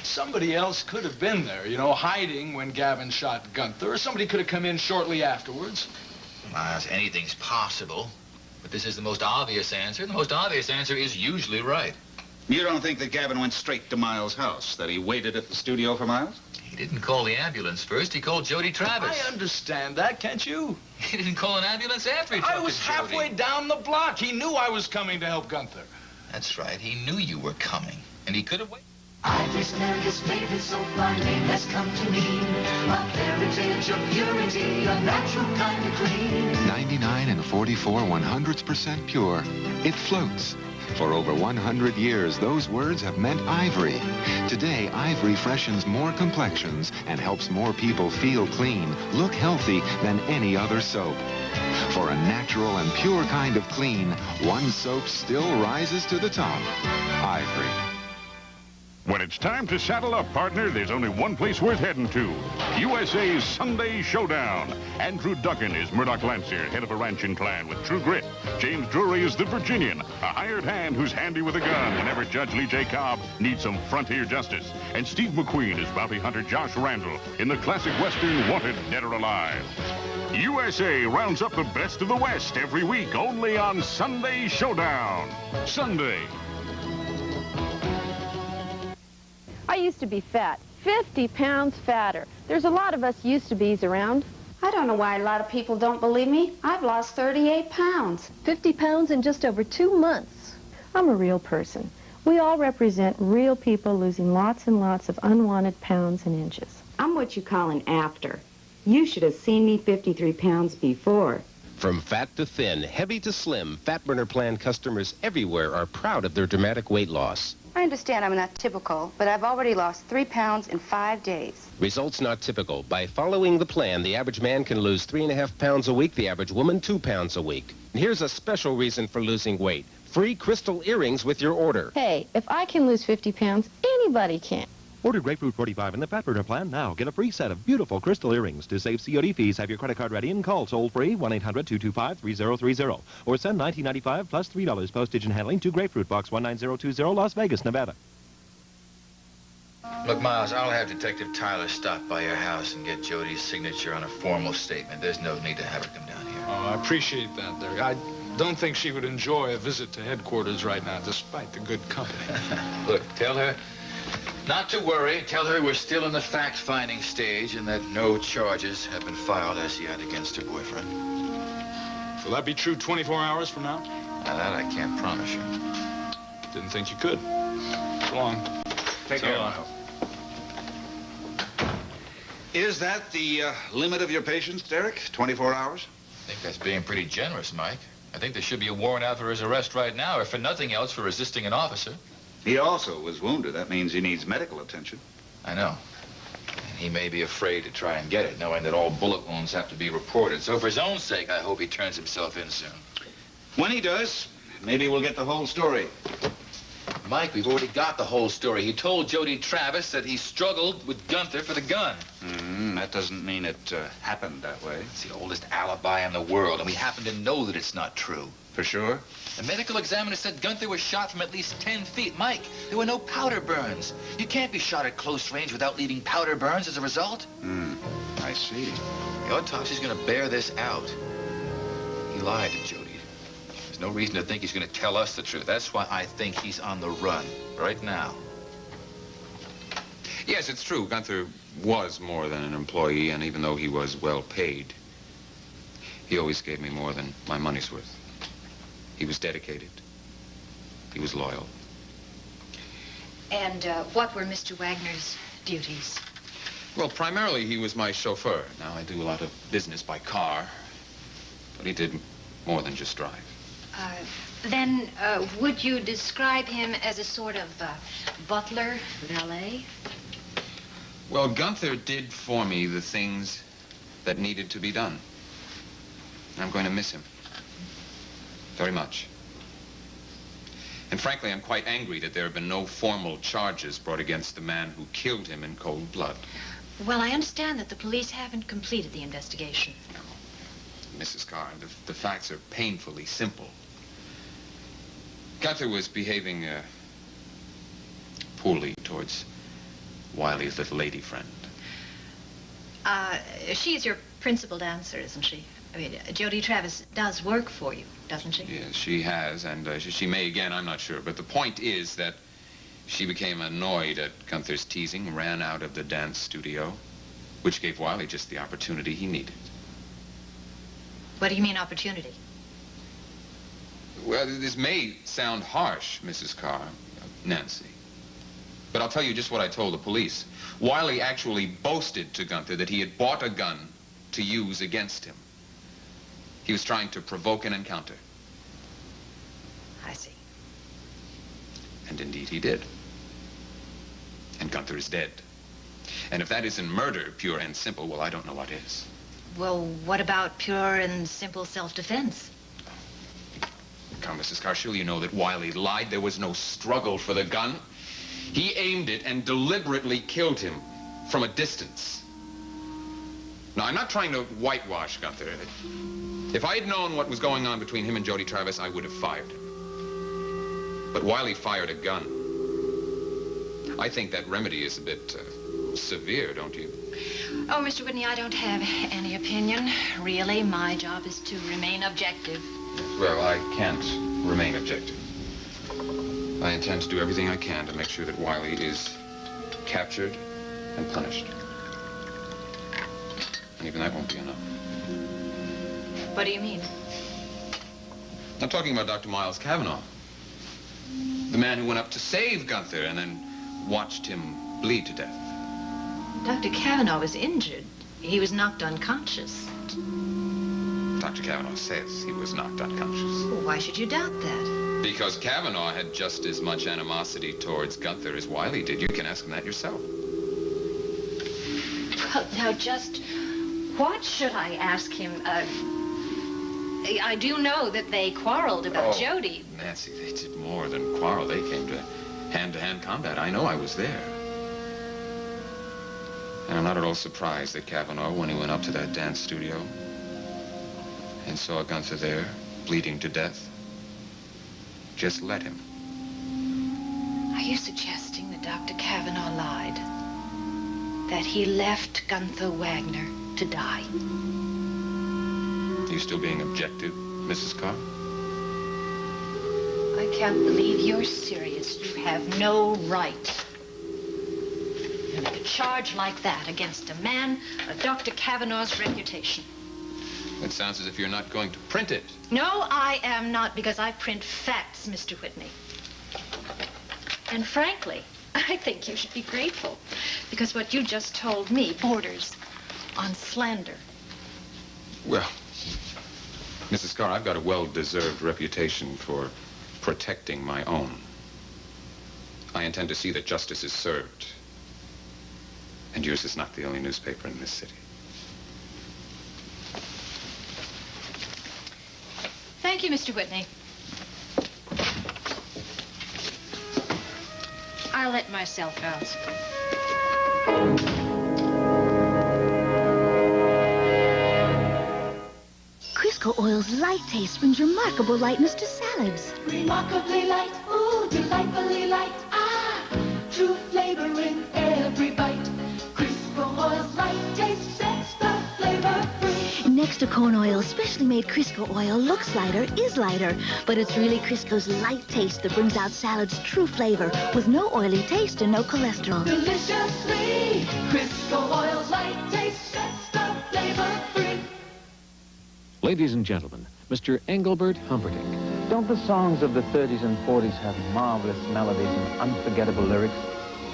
Somebody else could have been there, you know, hiding when Gavin shot Gunther. Or somebody could have come in shortly afterwards. Miles, anything's possible. But this is the most obvious answer. The most obvious answer is usually right. You don't think that Gavin went straight to Miles' house? That he waited at the studio for Miles? He didn't call the ambulance first. He called Jody Travis. I understand that, can't you? He didn't call an ambulance after he talked to Jody. I was halfway down the block. He knew I was coming to help Gunther. That's right. He knew you were coming. And he could have waited. Ivory's America's favorite soap, my name has come to mean a heritage of purity, a natural kind of clean. 99 and 44 100% pure. It floats. For over 100 years, those words have meant Ivory. Today, Ivory freshens more complexions and helps more people feel clean, look healthy than any other soap. For a natural and pure kind of clean, one soap still rises to the top. Ivory. When it's time to saddle up, partner, there's only one place worth heading to. USA's Sunday Showdown. Andrew Duggan is Murdoch Lancier, head of a ranching clan with true grit. James Drury is the Virginian, a hired hand who's handy with a gun whenever Judge Lee J. Cobb needs some frontier justice. And Steve McQueen is bounty hunter Josh Randall in the classic Western Wanted, Dead or Alive. USA rounds up the best of the West every week, only on Sunday Showdown. Sunday. I used to be fat, 50 pounds fatter. There's a lot of us used-to-bes around. I don't know why a lot of people don't believe me. I've lost 38 pounds. 50 pounds in just over 2 months. I'm a real person. We all represent real people losing lots and lots of unwanted pounds and inches. I'm what you call an after. You should have seen me 53 pounds before. From fat to thin, heavy to slim, Fat Burner Plan customers everywhere are proud of their dramatic weight loss. I understand I'm not typical, but I've already lost 3 pounds in 5 days. Results not typical. By following the plan, the average man can lose 3.5 pounds a week, the average woman 2 pounds a week. And here's a special reason for losing weight. Free crystal earrings with your order. Hey, if I can lose 50 pounds, anybody can. Order Grapefruit 45 in the Fat Burner Plan now. Get a free set of beautiful crystal earrings. To save COD fees, have your credit card ready and call toll-free 1-800-225-3030. Or send $19.95 plus $3 postage and handling to Grapefruit Box 19020, Las Vegas, Nevada. Look, Miles, I'll have Detective Tyler stop by your house and get Jody's signature on a formal statement. There's no need to have her come down here. Oh, I appreciate that, Derek. I don't think she would enjoy a visit to headquarters right now, despite the good company. Look, tell her not to worry. Tell her we're still in the fact-finding stage and that no charges have been filed as yet against her boyfriend. Will that be true 24 hours from now? Now, that I can't promise you. Didn't think you could. So long. Take care, Miles. Is that the limit of your patience, Derek? 24 hours? I think that's being pretty generous, Mike. I think there should be a warrant out for his arrest right now, or for nothing else, for resisting an officer. He also was wounded. That means he needs medical attention. I know. And he may be afraid to try and get it, knowing that all bullet wounds have to be reported. So for his own sake, I hope he turns himself in soon. When he does, maybe we'll get the whole story. Mike, we've already got the whole story. He told Jody Travis that he struggled with Gunther for the gun. That doesn't mean it happened that way. It's the oldest alibi in the world, and we happen to know that it's not true. For sure? The medical examiner said Gunther was shot from at least 10 feet. Mike, there were no powder burns. You can't be shot at close range without leaving powder burns as a result. I see. The autopsy's gonna bear this out. He lied to Jody. There's no reason to think he's gonna tell us the truth. That's why I think he's on the run right now. Yes, it's true. Gunther was more than an employee, and even though he was well paid, he always gave me more than my money's worth. He was dedicated. He was loyal. And what were Mr. Wagner's duties? Well, primarily he was my chauffeur. Now, I do a lot of business by car, but he did more than just drive. Then would you describe him as a sort of butler, valet? Well, Gunther did for me the things that needed to be done. I'm going to miss him. Very much. And frankly, I'm quite angry that there have been no formal charges brought against the man who killed him in cold blood. Well, I understand that the police haven't completed the investigation. Mrs. Carr, the facts are painfully simple. Gunther was behaving poorly towards Wiley's little lady friend. She's your principal dancer, isn't she? I mean, Jody Travis does work for you, doesn't she? Yes, she has, and she may again, I'm not sure. But the point is that she became annoyed at Gunther's teasing, ran out of the dance studio, which gave Wiley just the opportunity he needed. What do you mean, opportunity? Well, this may sound harsh, Mrs. Carr, Nancy, but I'll tell you just what I told the police. Wiley actually boasted to Gunther that he had bought a gun to use against him. He was trying to provoke an encounter. I see. And indeed he did. And Gunther is dead. And if that isn't murder, pure and simple, well, I don't know what is. Well, what about pure and simple self-defense? Come, Mrs. Carshall, you know that Wiley lied. There was no struggle for the gun. He aimed it and deliberately killed him from a distance. Now, I'm not trying to whitewash Gunther. If I had known what was going on between him and Jody Travis, I would have fired him. But Wiley fired a gun. I think that remedy is a bit severe, don't you? Oh, Mr. Whitney, I don't have any opinion. Really, my job is to remain objective. Well, I can't remain objective. I intend to do everything I can to make sure that Wiley is captured and punished. And even that won't be enough. What do you mean? I'm talking about Dr. Miles Cavanaugh. The man who went up to save Gunther and then watched him bleed to death. Dr. Cavanaugh was injured. He was knocked unconscious. Dr. Cavanaugh says he was knocked unconscious. Well, why should you doubt that? Because Cavanaugh had just as much animosity towards Gunther as Wiley did. You can ask him that yourself. Well, now, just what should I ask him? I do know that they quarreled about Jody. Nancy, they did more than quarrel. They came to hand-to-hand combat. I know, I was there. And I'm not at all surprised that Cavanaugh, when he went up to that dance studio and saw Gunther there, bleeding to death, just let him. Are you suggesting that Dr. Cavanaugh lied? That he left Gunther Wagner to die? Are you still being objective, Mrs. Carr? I can't believe you're serious. You have no right to make a charge like that against a man of Dr. Cavanaugh's reputation. It sounds as if you're not going to print it. No, I am not, because I print facts, Mr. Whitney. And frankly, I think you should be grateful, because what you just told me borders on slander. Well, Mrs. Carr, I've got a well-deserved reputation for protecting my own. I intend to see that justice is served. And yours is not the only newspaper in this city. Thank you, Mr. Whitney. I'll let myself out. Crisco oil's light taste brings remarkable lightness to salads. Remarkably light, ooh, delightfully light. Ah, true flavor in every bite. Crisco oil's light taste sets the flavor free. Next to corn oil, specially made Crisco oil looks lighter, is lighter, but it's really Crisco's light taste that brings out salad's true flavor with no oily taste and no cholesterol. Deliciously, Crisco oil's light taste sets the flavor free. Ladies and gentlemen, Mr. Engelbert Humperdinck. Don't the songs of the 30s and 40s have marvelous melodies and unforgettable lyrics?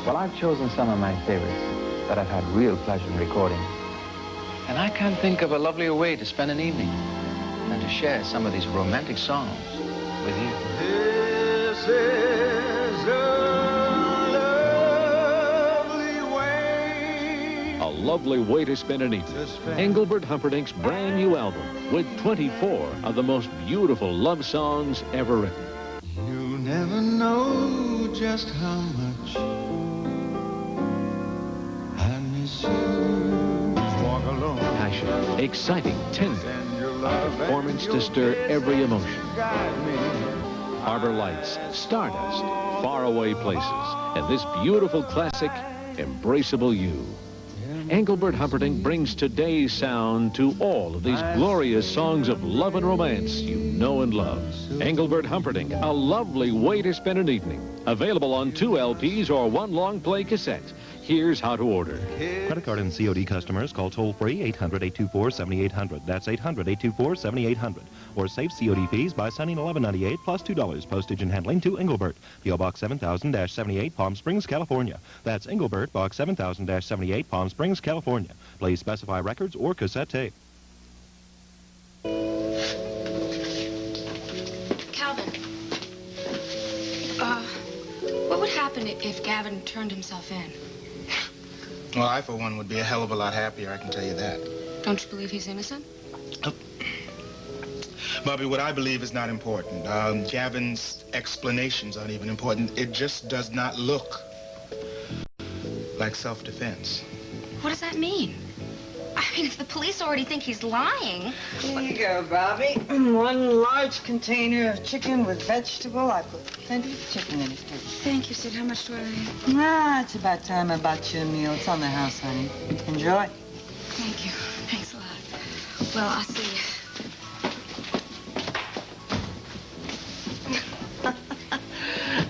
Well, I've chosen some of my favorites that I've had real pleasure in recording. And I can't think of a lovelier way to spend an evening than to share some of these romantic songs with you. This is A lovely way to spend an evening. Engelbert Humperdinck's brand new album with 24 of the most beautiful love songs ever written. You'll never know just how much I miss you. Walk alone. Passionate, exciting, tender. A performance to stir every emotion. Harbor Lights, Stardust, Faraway Places, and this beautiful classic, Embraceable You. Engelbert Humperdinck brings today's sound to all of these glorious songs of love and romance you know and love. Engelbert Humperdinck, a lovely way to spend an evening. Available on 2 LPs or 1 long play cassette. Here's how to order. Credit card and COD customers call toll-free 800-824-7800. That's 800-824-7800. Or save COD fees by sending $11.98 plus $2 postage and handling to Engelbert, P.O. Box 7000-78, Palm Springs, California. That's Engelbert, Box 7000-78, Palm Springs, California. Please specify records or cassette tape. Calvin, what would happen if Gavin turned himself in? Well, I, for one, would be a hell of a lot happier, I can tell you that. Don't you believe he's innocent? Bobby, what I believe is not important. Gavin's explanations aren't even important. It just does not look like self-defense. What does that mean? I mean, if the police already think he's lying... Here you go, Bobby. 1 large container of chicken with vegetable. I put plenty of chicken in it. Thank you, Sid. How much do I owe you? Ah, it's about time I bought you a meal. It's on the house, honey. Enjoy. Thank you. Thanks a lot. Well, I'll see you.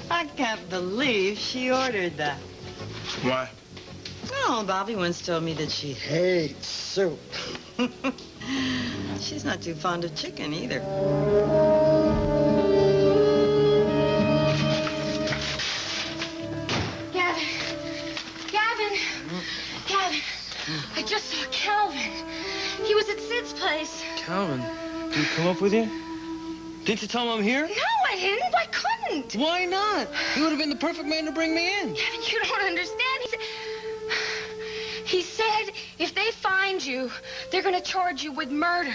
I can't believe she ordered that. Why? Oh, Bobby once told me that she hates soup. She's not too fond of chicken either. Gavin! Gavin! Gavin! I just saw Calvin. He was at Sid's place. Calvin, did he come up with you? Didn't you tell him I'm here? No, I didn't. I couldn't. Why not? He would have been the perfect man to bring me in. Gavin, you don't understand. He said if they find you, they're going to charge you with murder.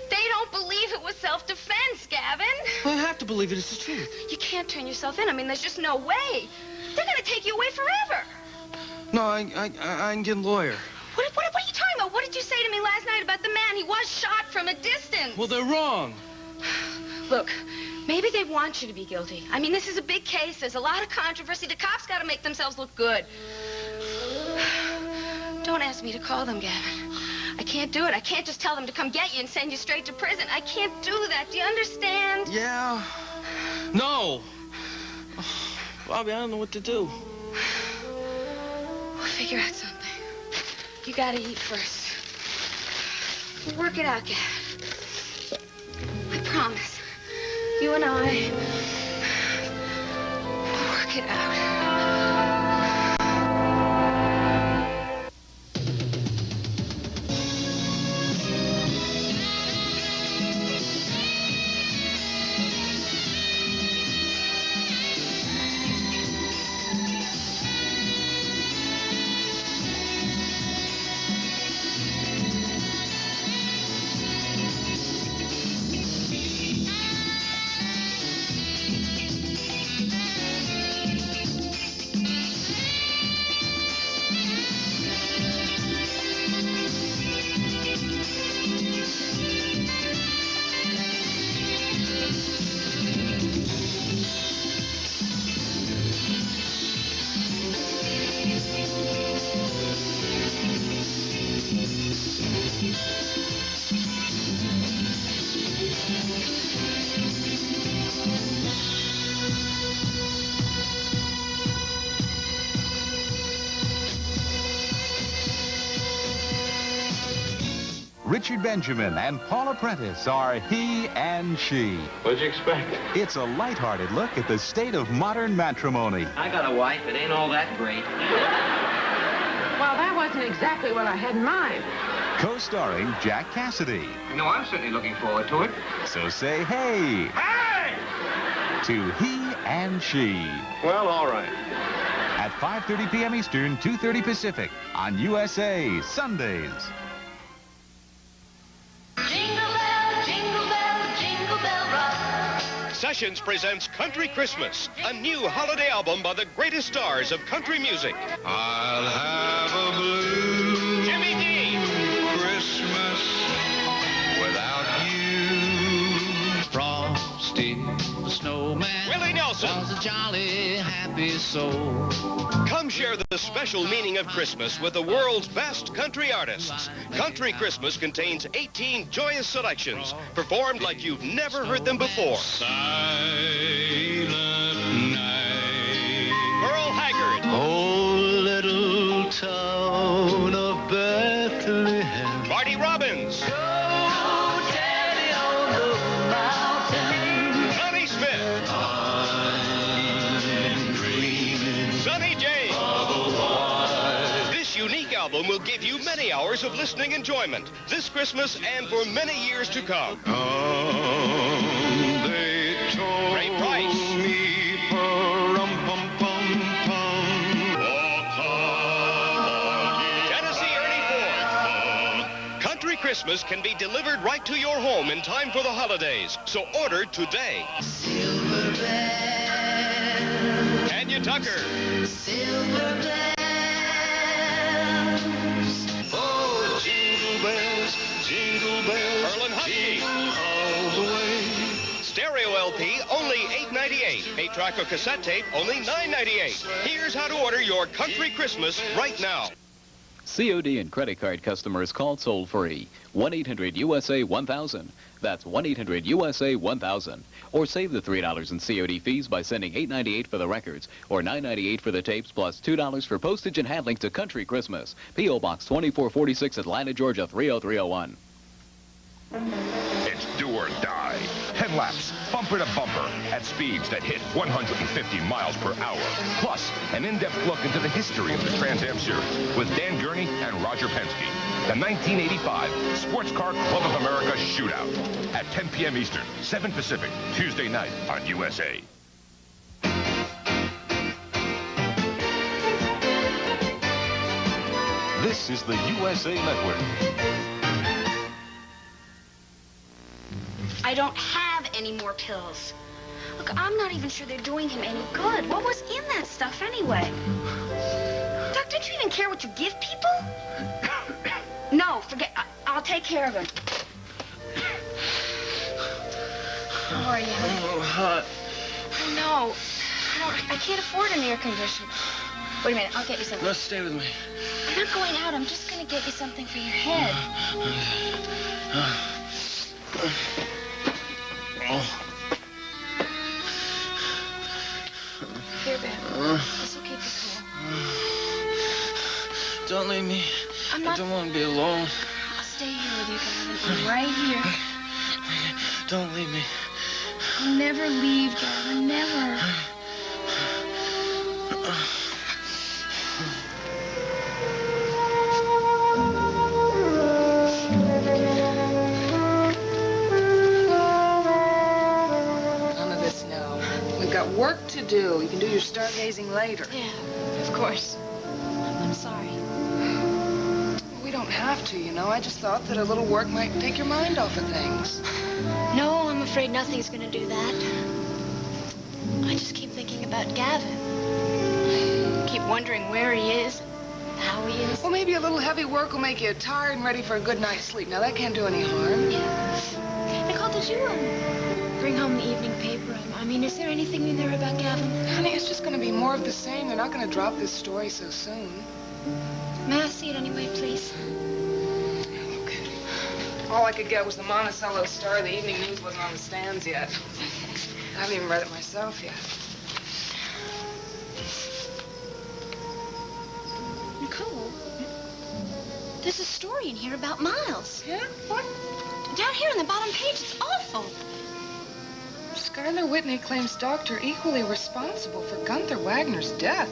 They don't believe it was self-defense, Gavin. I have to believe it. It's the truth. You can't turn yourself in. I mean, there's just no way. They're going to take you away forever. No, I can get a lawyer. What are you talking about? What did you say to me last night about the man? He was shot from a distance. Well, they're wrong. Look, maybe they want you to be guilty. I mean, this is a big case. There's a lot of controversy. The cops got to make themselves look good. Don't ask me to call them, Gavin. I can't do it. I can't just tell them to come get you and send you straight to prison. I can't do that. Do you understand? Yeah. No. Bobby, I don't know what to do. We'll figure out something. You gotta eat first. We'll work it out, Gavin. I promise. You and I will work it out. Richard Benjamin and Paula Prentice are he and she. What'd you expect? It's a lighthearted look at the state of modern matrimony. I got a wife. It ain't all that great. Well, that wasn't exactly what I had in mind. Co-starring Jack Cassidy. No, I'm certainly looking forward to it. So say hey. Hey! To he and she. Well, all right. At 5:30 p.m. Eastern, 2:30 Pacific on USA Sundays. Sessions presents Country Christmas, a new holiday album by the greatest stars of country music. I'll have a blue Jimmy Dean, Christmas without you. Frosty the Snowman Willie Nelson, was a jolly happy soul. Come share the special meaning of Christmas with the world's best country artists. Country Christmas contains 18 joyous selections, performed like you've never heard them before. Silent night. Earl Haggard. Oh, little town of Bethlehem. Marty Robbins. Oh, Daddy on the mountain. Connie Smith. I'm dreaming Sonny James. of a white. This unique album will give you many hours of listening enjoyment this Christmas and for many years to come. They told Ray Price. me pum-pum-pum-pum. Tennessee Ernie Ford. Country Christmas can be delivered right to your home in time for the holidays, so order today. Tanya Tucker. Oh, jingle bells, Erlen Hutchie. all the way. Stereo LP, only $8.98. 8-track or cassette tape, only $9.98. Here's how to order your Country Christmas right now. COD and credit card customers call toll-free. 1-800-USA-1000. That's 1-800-USA-1000. Or save the $3 in COD fees by sending $8.98 for the records or $9.98 for the tapes plus $2 for postage and handling to Country Christmas. P.O. Box 2446, Atlanta, Georgia 30301. It's do or die. 10 laps, bumper to bumper, at speeds that hit 150 miles per hour. Plus, an in-depth look into the history of the Trans Am Series with Dan Gurney and Roger Penske. The 1985 Sports Car Club of America Shootout at 10 p.m. Eastern, 7 Pacific, Tuesday night on USA. This is the USA Network. I don't have any more pills. Look, I'm not even sure they're doing him any good. What was in that stuff anyway? Doc, don't you even care what you give people? No, forget. I'll take care of him. How are you? Oh, hot. Oh, no. I can't afford an air conditioner. Wait a minute, I'll get you something. No, stay with me. I'm not going out. I'm just going to get you something for your head. Here, babe. This will keep you cool. Don't leave me. I'm not... I don't want to be alone. I'll stay here with you, Gavin. I'm right here. Don't leave me. I'll never leave, Gavin. Never. None of this now. We've got work to do. You can do your stargazing later. Yeah, of course. I'm sorry. We don't have to, you know. I just thought that a little work might take your mind off of things. No, I'm afraid nothing's going to do that. I just keep thinking about Gavin. Keep wondering where he is, how he is. Well, maybe a little heavy work will make you tired and ready for a good night's sleep. Now, that can't do any harm. Yeah. Nicole, did you bring home the evening paper? I mean, is there anything in there about Gavin? Honey, it's just going to be more of the same. They're not going to drop this story so soon. May I see it anyway, please? Okay. All I could get was the Monticello Star. The evening news wasn't on the stands yet. I haven't even read it myself yet. Nicole, There's a story in here about Miles. Yeah? What? Down here on the bottom page. It's awful. Skylar Whitney claims doctor equally responsible for Gunther Wagner's death.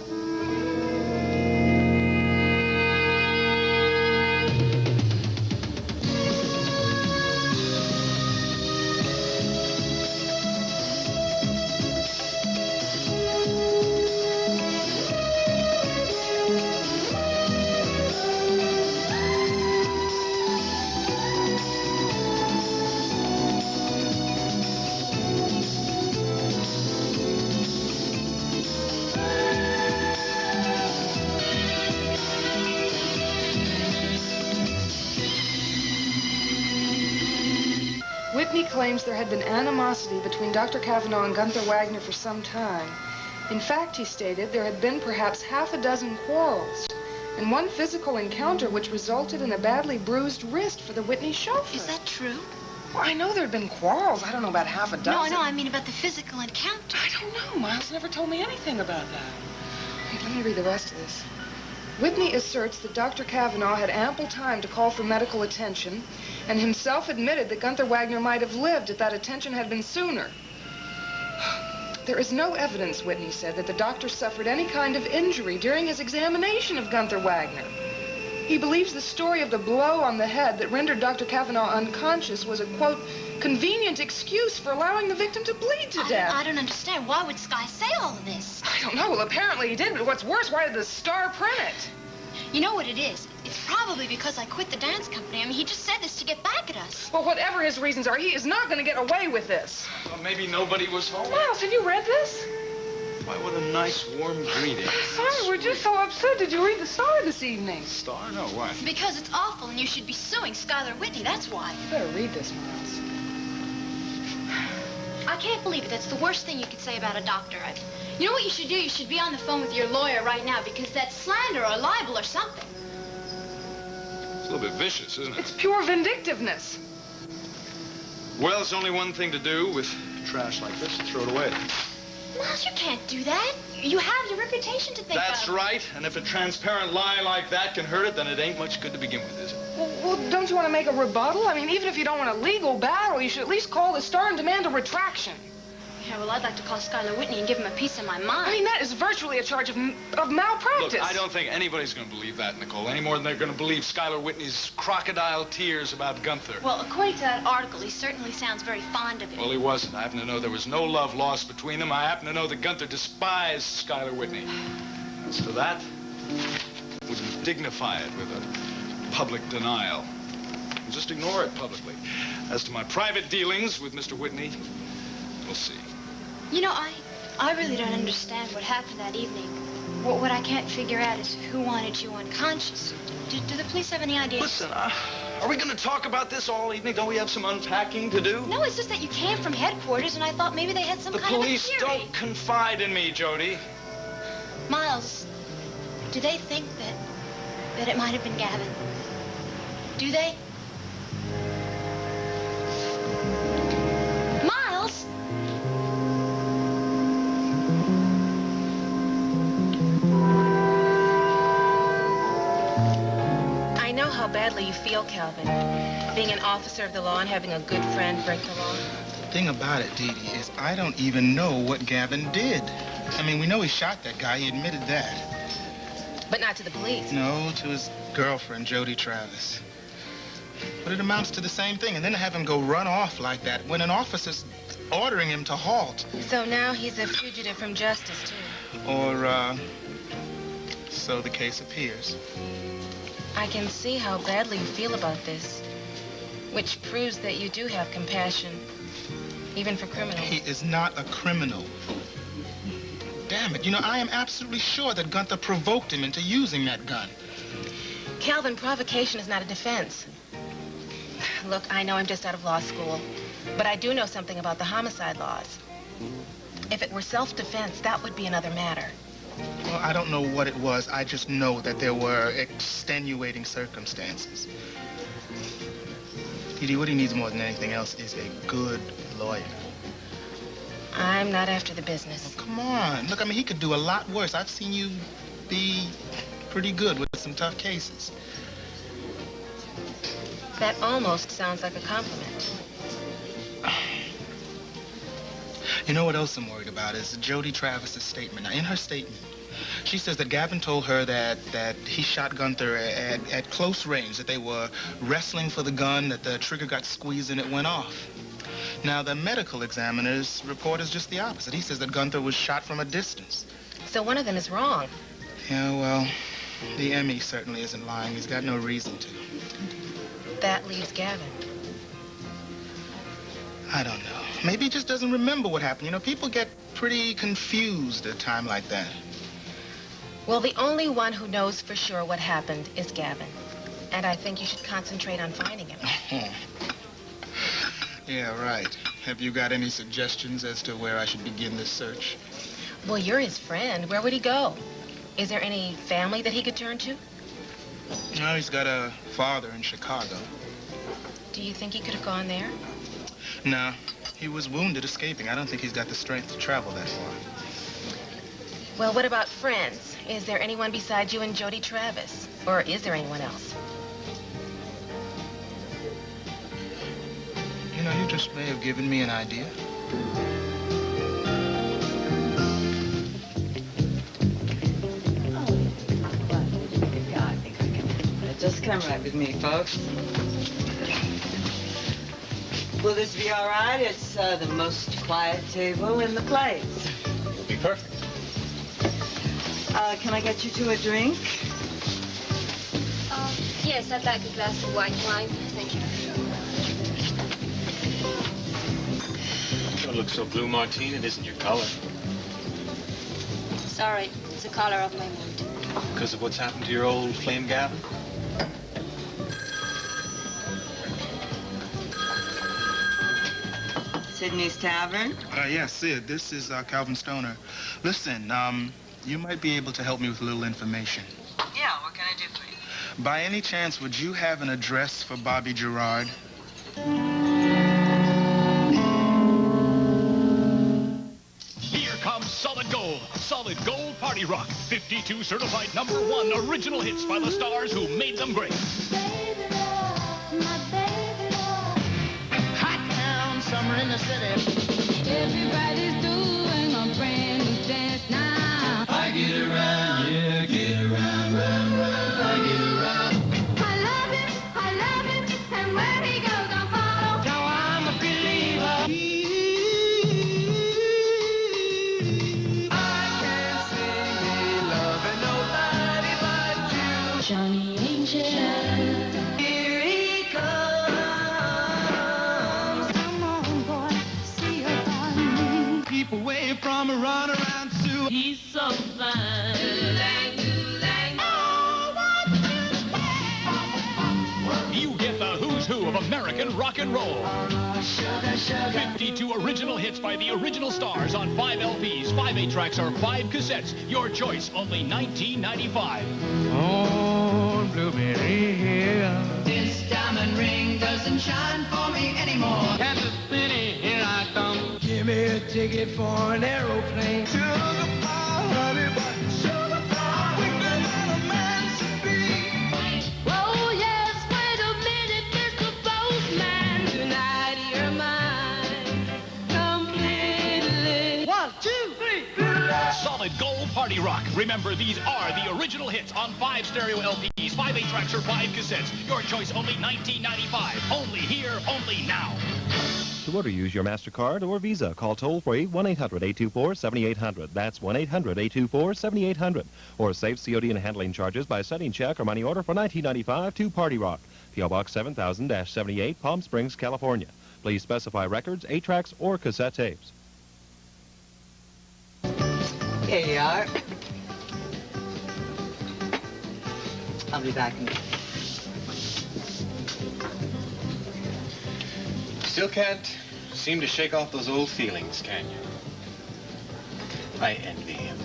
Whitney claims there had been animosity between Dr. Kavanaugh and Gunther Wagner for some time. In fact, he stated, there had been perhaps half a dozen quarrels and one physical encounter which resulted in a badly bruised wrist for the Whitney chauffeur. Is that true? Well, I know there had been quarrels. I don't know about half a dozen. No, I mean about the physical encounter. I don't know. Miles never told me anything about that. Hey, let me read the rest of this. Whitney asserts that Dr. Kavanaugh had ample time to call for medical attention and himself admitted that Gunther Wagner might have lived if that attention had been sooner. There is no evidence, Whitney said, that the doctor suffered any kind of injury during his examination of Gunther Wagner. He believes the story of the blow on the head that rendered Dr. Kavanaugh unconscious was a, quote, convenient excuse for allowing the victim to bleed to death. I don't understand. Why would Sky say all of this? I don't know. Well, apparently he did, but what's worse, why did the Star print it? You know what it is? It's probably because I quit the dance company. I mean, he just said this to get back at us. Well, whatever his reasons are, he is not going to get away with this. Well, maybe nobody was home. Miles, have you read this? Why, what a nice, warm greeting. Sorry, we're just so upset. Did you read the Star this evening? Star? No, why? Because it's awful and you should be suing Skylar Whitney, that's why. You better read this, Miles. I can't believe it. That's the worst thing you could say about a doctor. You know what you should do? You should be on the phone with your lawyer right now because that's slander or libel or something. It's a little bit vicious, isn't it? It's pure vindictiveness. Well, it's only one thing to do with trash like this, throw it away. Miles, you can't do that. You have your reputation to think of. That's right. And if a transparent lie like that can hurt it, then it ain't much good to begin with, is it? Well, don't you want to make a rebuttal? I mean, even if you don't want a legal battle, you should at least call the Star and demand a retraction. Yeah, well, I'd like to call Skylar Whitney and give him a piece of my mind. I mean, that is virtually a charge of malpractice. Look, I don't think anybody's going to believe that, Nicole, any more than they're going to believe Skylar Whitney's crocodile tears about Gunther. Well, according to that article, he certainly sounds very fond of him. Well, he wasn't. I happen to know there was no love lost between them. I happen to know that Gunther despised Skylar Whitney. As to that, wouldn't dignify it with a public denial. Just ignore it publicly. As to my private dealings with Mr. Whitney, we'll see. You know, I really don't understand what happened that evening. What I can't figure out is who wanted you unconscious. Do the police have any idea? Listen, are we going to talk about this all evening? Don't we have some unpacking to do? No, it's just that you came from headquarters, and I thought maybe they had some kind of a theory. The police don't confide in me, Jody. Miles, do they think that it might have been Gavin? Do they? Miles? I know how badly you feel, Calvin. Being an officer of the law and having a good friend break the law. The thing about it, Dee Dee, is I don't even know what Gavin did. I mean, we know he shot that guy. He admitted that. But not to the police. No, to his girlfriend, Jody Travis. But it amounts to the same thing. And then to have him go run off like that when an officer's ordering him to halt. So now he's a fugitive from justice, too. Or, so the case appears. I can see how badly you feel about this, which proves that you do have compassion, even for criminals. He is not a criminal. Damn it. You know, I am absolutely sure that Gunther provoked him into using that gun. Calvin, provocation is not a defense. Look, I know I'm just out of law school, but I do know something about the homicide laws. If it were self-defense, that would be another matter. Well, I don't know what it was. I just know that there were extenuating circumstances. Dee Dee, what he needs more than anything else is a good lawyer. I'm not after the business. Oh, come on. Look, I mean, he could do a lot worse. I've seen you be pretty good with some tough cases. That almost sounds like a compliment. You know what else I'm worried about is Jody Travis's statement. Now, in her statement, she says that Gavin told her that he shot Gunther at close range, that they were wrestling for the gun, that the trigger got squeezed and it went off. Now, the medical examiner's report is just the opposite. He says that Gunther was shot from a distance. So one of them is wrong. Yeah, well, the ME certainly isn't lying. He's got no reason to. That leaves Gavin. I don't know. Maybe he just doesn't remember what happened. You know, people get pretty confused at a time like that. Well, the only one who knows for sure what happened is Gavin. And I think you should concentrate on finding him. Yeah, right. Have you got any suggestions as to where I should begin this search? Well, you're his friend. Where would he go? Is there any family that he could turn to? No, he's got a father in Chicago. Do you think he could have gone there? No, he was wounded escaping. I don't think he's got the strength to travel that far. Well, what about friends? Is there anyone besides you and Jody Travis? Or is there anyone else? You know, you just may have given me an idea. Just come right with me, folks. Will this be all right? It's the most quiet table in the place. It'll be perfect. Can I get you two a drink? Yes, I'd like a glass of white wine. Thank you. Don't look so blue, Martine. It isn't your color. Sorry, it's the color of my mood. Because of what's happened to your old flame, Gavin? Sydney's Tavern? Yes, Sid. This is Calvin Stoner. Listen, you might be able to help me with a little information. Yeah, what can I do for you? By any chance, would you have an address for Bobby Gerard? Here comes Solid Gold. Solid Gold Party Rock. 52 certified #1 original hits by the stars who made them great. Hot town, summer in the city. Everybody's doing a brand new dance now. I get around, yeah, get around, round, round. I get around. I love him, and where he goes, I follow. Now I'm a believer. I can't see me loving nobody but you. Johnny Angel. Here he comes. Come on, boy, see about me. Keep away from a runaround Sue. He's so fine. You get the who's who of American rock and roll. 52 original hits by the original stars on 5 LPs, 5 8-tracks, or 5 cassettes. Your choice, only $19.95. On Blueberry Hill. This diamond ring doesn't shine for me anymore. Kansas City, here I come. Give me a ticket for an aeroplane. Sugar pie, honey, but sugar pie, quicker than a man should be. Oh, yes, wait a minute, Mr. Postman. Tonight you're mine, completely. 1, 2, 3. Solid Gold Party Rock. Remember, these are the original hits on 5 stereo LPs, 5 8-tracks, or 5 cassettes. Your choice, only $19.95. Only here, only now. To order, use your MasterCard or Visa. Call toll-free 1-800-824-7800. That's 1-800-824-7800. Or save COD and handling charges by sending check or money order for $19.95 to Party Rock. P.O. Box 7000-78, Palm Springs, California. Please specify records, 8-tracks, or cassette tapes. Here you are. I'll be back in. Still can't seem to shake off those old feelings, can you? I envy him.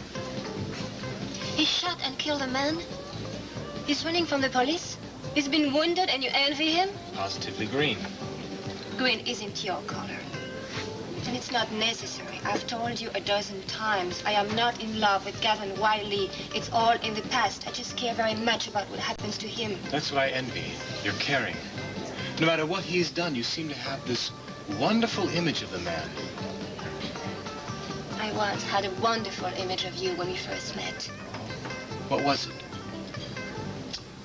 He shot and killed a man. He's running from the police. He's been wounded and you envy him? Positively green. Green isn't your color. And it's not necessary. I've told you a dozen times. I am not in love with Gavin Wiley. It's all in the past. I just care very much about what happens to him. That's what I envy. You're caring. No matter what he's done, you seem to have this wonderful image of the man. I once had a wonderful image of you when we first met. What was it?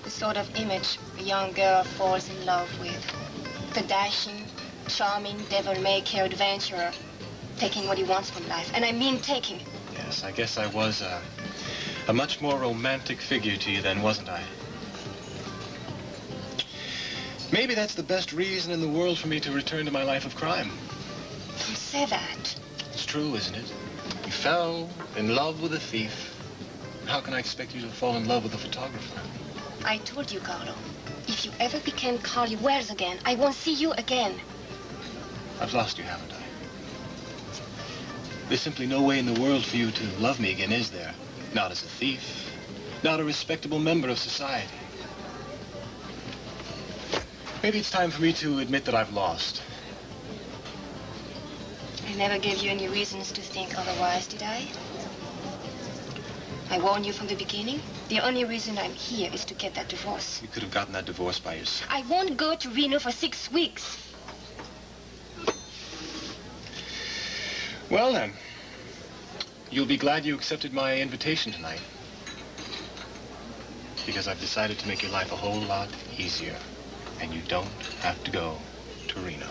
The sort of image a young girl falls in love with. The dashing, charming, devil-may-care adventurer, taking what he wants from life. And I mean taking. Yes, I guess I was a much more romantic figure to you then, wasn't I? Maybe that's the best reason in the world for me to return to my life of crime. Don't say that. It's true, isn't it? You fell in love with a thief. How can I expect you to fall in love with a photographer? I told you, Carlo, if you ever became Carly Wells again, I won't see you again. I've lost you, haven't I? There's simply no way in the world for you to love me again, is there? Not as a thief, not a respectable member of society. Maybe it's time for me to admit that I've lost. I never gave you any reasons to think otherwise, did I? I warned you from the beginning. The only reason I'm here is to get that divorce. You could have gotten that divorce by yourself. I won't go to Reno for 6 weeks. Well, then, you'll be glad you accepted my invitation tonight. Because I've decided to make your life a whole lot easier. And you don't have to go to Reno.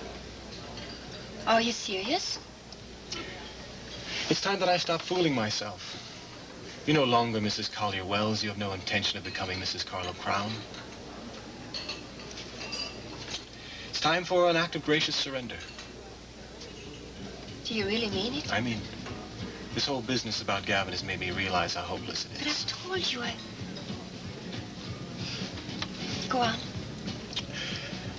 Are you serious? It's time that I stop fooling myself. You're no longer Mrs. Collier Wells. You have no intention of becoming Mrs. Carlo Crown. It's time for an act of gracious surrender. Do you really mean it? I mean, this whole business about Gavin has made me realize how hopeless it is. But I've told you, Go on.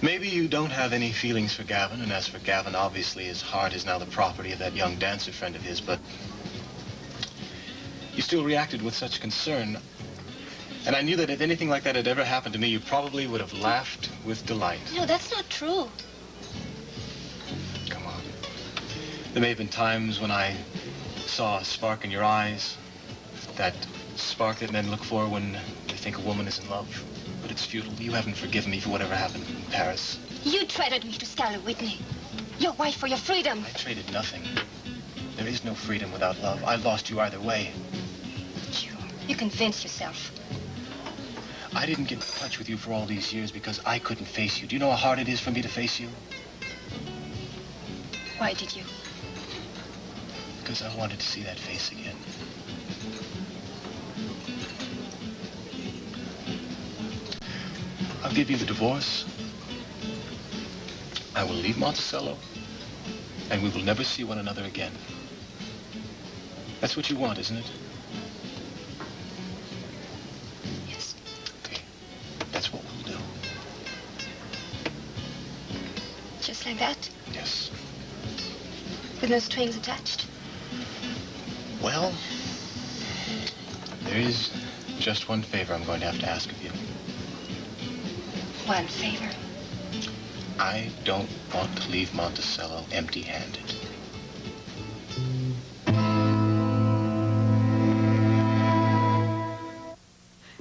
Maybe you don't have any feelings for Gavin, and as for Gavin, obviously his heart is now the property of that young dancer friend of his, but you still reacted with such concern. And I knew that if anything like that had ever happened to me, you probably would have laughed with delight. No, that's not true. Come on. There may have been times when I saw a spark in your eyes, that spark that men look for when they think a woman is in love. But it's futile. You haven't forgiven me for whatever happened in Paris. You traded me to Scarlett Whitney. Your wife for your freedom. I traded nothing. There is no freedom without love. I lost you either way. You convinced yourself. I didn't get in touch with you for all these years because I couldn't face you. Do you know how hard it is for me to face you? Why did you? Because I wanted to see that face again. I'll give you the divorce. I will leave Monticello, and we will never see one another again. That's what you want, isn't it? Yes. Okay. That's what we'll do. Just like that? Yes. With no strings attached? Well, there is just one favor I'm going to have to ask of you. One favor. I don't want to leave Monticello empty-handed.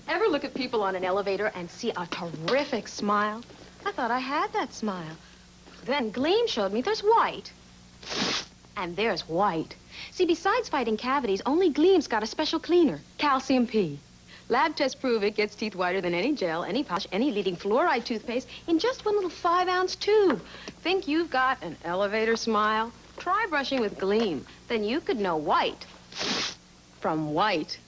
Ever look at people on an elevator and see a terrific smile? I thought I had that smile. Then Gleam showed me there's white. And there's white. See, besides fighting cavities, only Gleam's got a special cleaner, Calcium P. Lab tests prove it gets teeth whiter than any gel, any polish, any leading fluoride toothpaste in just one little 5-ounce tube. Think you've got an elevator smile? Try brushing with Gleam. Then you could know white from white.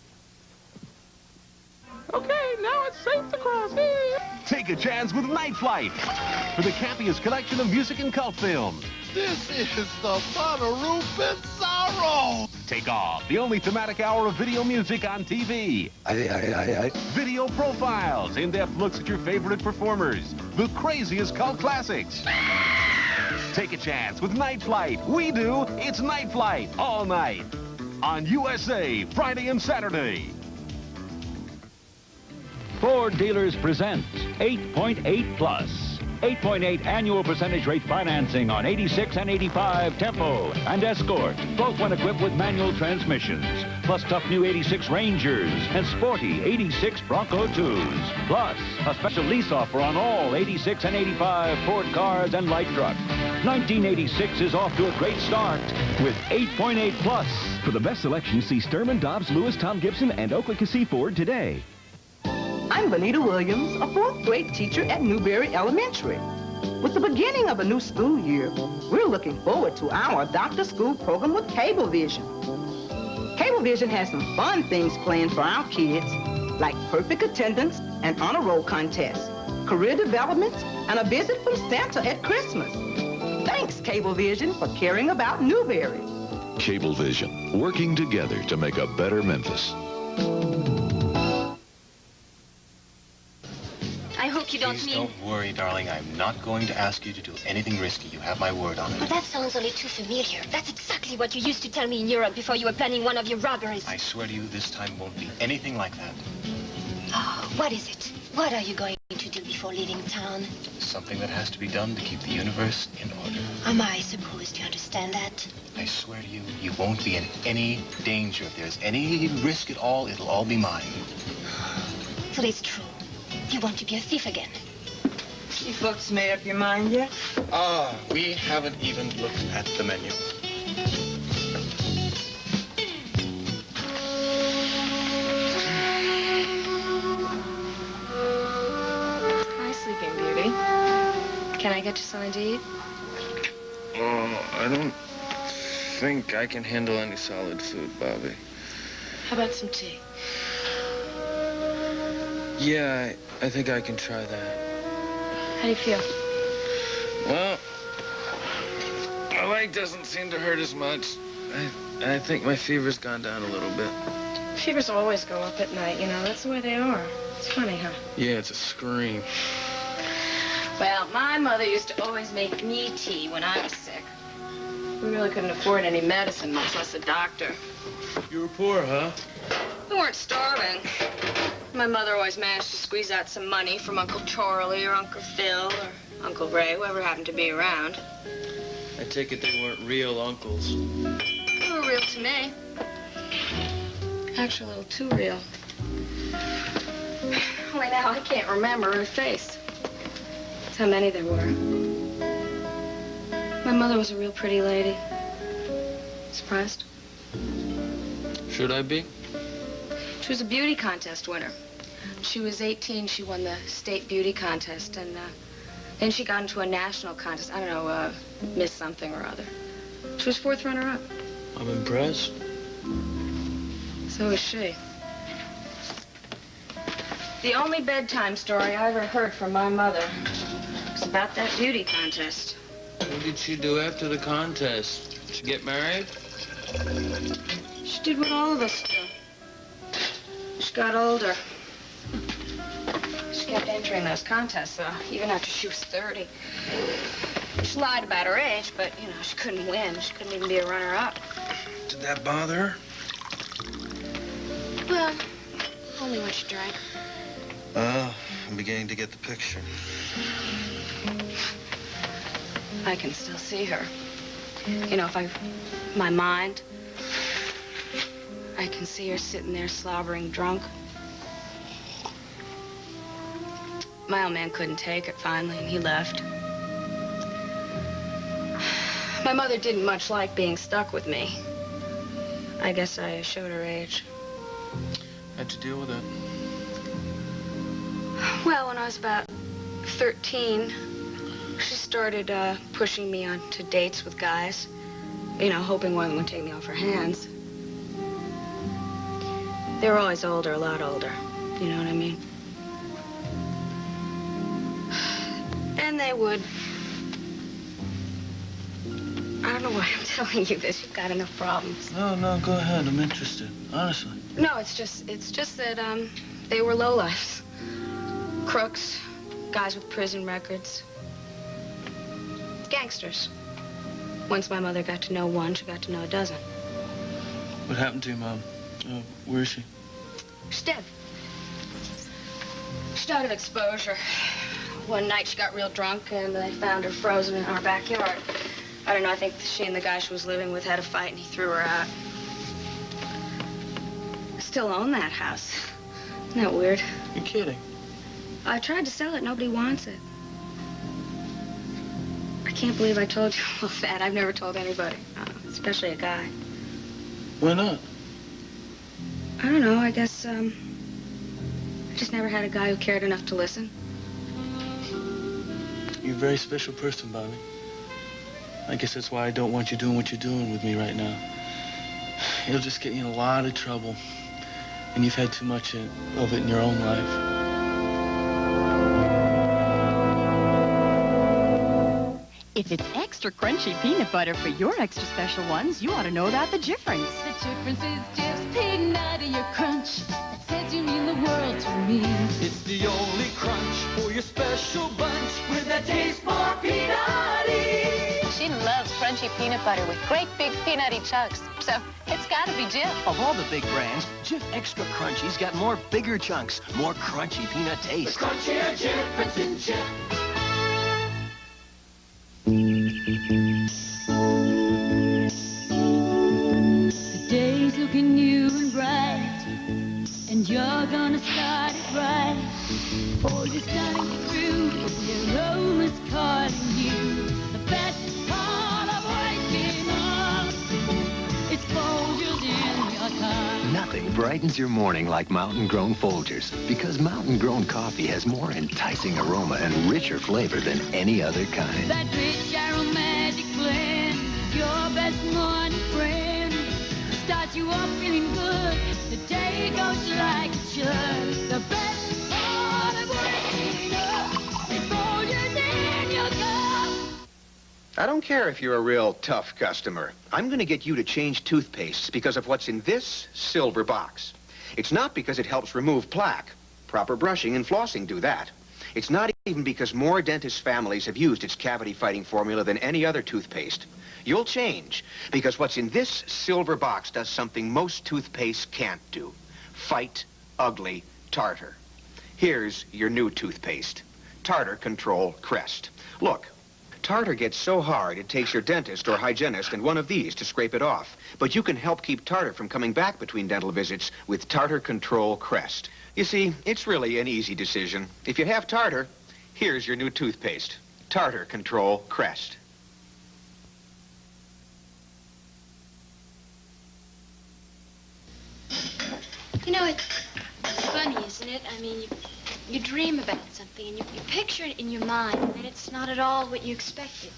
Okay, now it's safe to cross here. Take a chance with Night Flight for the campiest collection of music and cult films. This is the Bonnaroo Bizarro. Take Off, the only thematic hour of video music on TV. Video profiles, in-depth looks at your favorite performers. The craziest cult classics. Take a chance with Night Flight. We do. It's Night Flight all night on USA, Friday and Saturday. Ford dealers present 8.8 Plus. 8.8 annual percentage rate financing on 86 and 85 Tempo and Escort, both when equipped with manual transmissions, plus tough new 86 Rangers and sporty 86 Bronco 2s. Plus, a special lease offer on all 86 and 85 Ford cars and light trucks. 1986 is off to a great start with 8.8 plus. For the best selection, see Sturman, Dobbs, Lewis, Tom Gibson, and Oakland Cassee Ford today. I'm Bonita Williams, a fourth grade teacher at Newberry Elementary. With the beginning of a new school year, we're looking forward to our Adopt a School program with Cablevision. Cablevision has some fun things planned for our kids, like perfect attendance and honor roll contests, career development, and a visit from Santa at Christmas. Thanks, Cablevision, for caring about Newberry. Cablevision, working together to make a better Memphis. I hope you don't Please mean... don't worry, darling. I'm not going to ask you to do anything risky. You have my word on it. But that sounds only too familiar. That's exactly what you used to tell me in Europe before you were planning one of your robberies. I swear to you, this time won't be anything like that. Oh, what is it? What are you going to do before leaving town? Something that has to be done to keep the universe in order. Am I supposed to understand that? I swear to you, you won't be in any danger. If there's any risk at all, it'll all be mine. So it's true. You want to be a thief again. You folks made up your mind yet? We haven't even looked at the menu. Hi, Sleeping Beauty. Can I get you something to eat? Oh, I don't think I can handle any solid food, Bobby. How about some tea? Yeah, I think I can try that. How do you feel? Well, my leg doesn't seem to hurt as much. I think my fever's gone down a little bit. Fevers always go up at night, you know. That's the way they are. It's funny, huh? Yeah, it's a scream. Well, my mother used to always make me tea when I was sick. We really couldn't afford any medicine, much less a doctor. You were poor, huh? We weren't starving. My mother always managed to squeeze out some money from Uncle Charlie or Uncle Phil or Uncle Ray, whoever happened to be around. I take it they weren't real uncles. They were real to me. Actually, a little too real. Only now I can't remember her face. That's how many there were. My mother was a real pretty lady. Surprised? Should I be? She was a beauty contest winner. When she was 18, she won the state beauty contest, and then she got into a national contest. I don't know, Miss something or other. She was fourth runner-up. I'm impressed. So was she. The only bedtime story I ever heard from my mother was about that beauty contest. What did she do after the contest? Did she get married? She did what all of us do. She got older. She kept entering those contests, though, even after she was 30. She lied about her age, but, you know, she couldn't win. She couldn't even be a runner-up. Did that bother her? Well, only when she drank. Oh, I'm beginning to get the picture. I can still see her. You know, my mind, I can see her sitting there slobbering drunk. My old man couldn't take it finally, and he left. My mother didn't much like being stuck with me. I guess I showed her age. How'd you deal with it? Well, when I was about 13, she started pushing me onto dates with guys. You know, hoping one would take me off her hands. They were always older, a lot older. You know what I mean? And they would... I don't know why I'm telling you this. You've got enough problems. No, go ahead. I'm interested. Honestly. No, it's just that, they were lowlifes. Crooks, guys with prison records. Gangsters. Once my mother got to know one, she got to know a dozen. What happened to you, Mom? Where is she? She's dead. She died of exposure. one night she got real drunk and they found her frozen in our backyard. I don't know, I think she and the guy she was living with had a fight and he threw her out. I still own that house. Isn't that weird? You're kidding. I tried to sell it, nobody wants it. I can't believe I told you all that. I've never told anybody, especially a guy. Why not? I don't know, I guess, I just never had a guy who cared enough to listen. You're a very special person, Bobby. I guess that's why I don't want you doing what you're doing with me right now. It'll just get you in a lot of trouble. And you've had too much of it in your own life. If it's extra crunchy peanut butter for your extra special ones, you ought to know about the difference. The difference is just peanut in your crunch. That says you mean the world to me. It's the only crunch for your special bunch with a taste more peanutty. She loves crunchy peanut butter with great big peanutty chunks. So it's got to be Jif. Of all the big brands, Jif Extra Crunchy's got more bigger chunks, more crunchy peanut taste. The crunchier Jif, it's in Jif. The day's looking new and bright, and you're gonna start it right. Oh, you're starting through, the aroma's calling you. The best part of waking up, it's Folgers in your car. Nothing brightens your morning like Mountain Grown Folgers, because Mountain Grown coffee has more enticing aroma and richer flavor than any other kind. That rich aromatic blend, your best morning friend. Starts you off feeling good, the day goes like it should. The best part of waking up is Folgers in your cup. I don't care if you're a real tough customer. I'm going to get you to change toothpastes because of what's in this silver box. It's not because it helps remove plaque. Proper brushing and flossing do that. It's not even because more dentist families have used its cavity-fighting formula than any other toothpaste. You'll change because what's in this silver box does something most toothpastes can't do. Fight ugly tartar. Here's your new toothpaste. Tartar Control Crest. Look. Tartar gets so hard, it takes your dentist or hygienist and one of these to scrape it off. But you can help keep tartar from coming back between dental visits with Tartar Control Crest. You see, it's really an easy decision. If you have tartar, here's your new toothpaste. Tartar Control Crest. You know, it's funny, isn't it? I mean, you dream about something and you picture it in your mind, and it's not at all what you expected.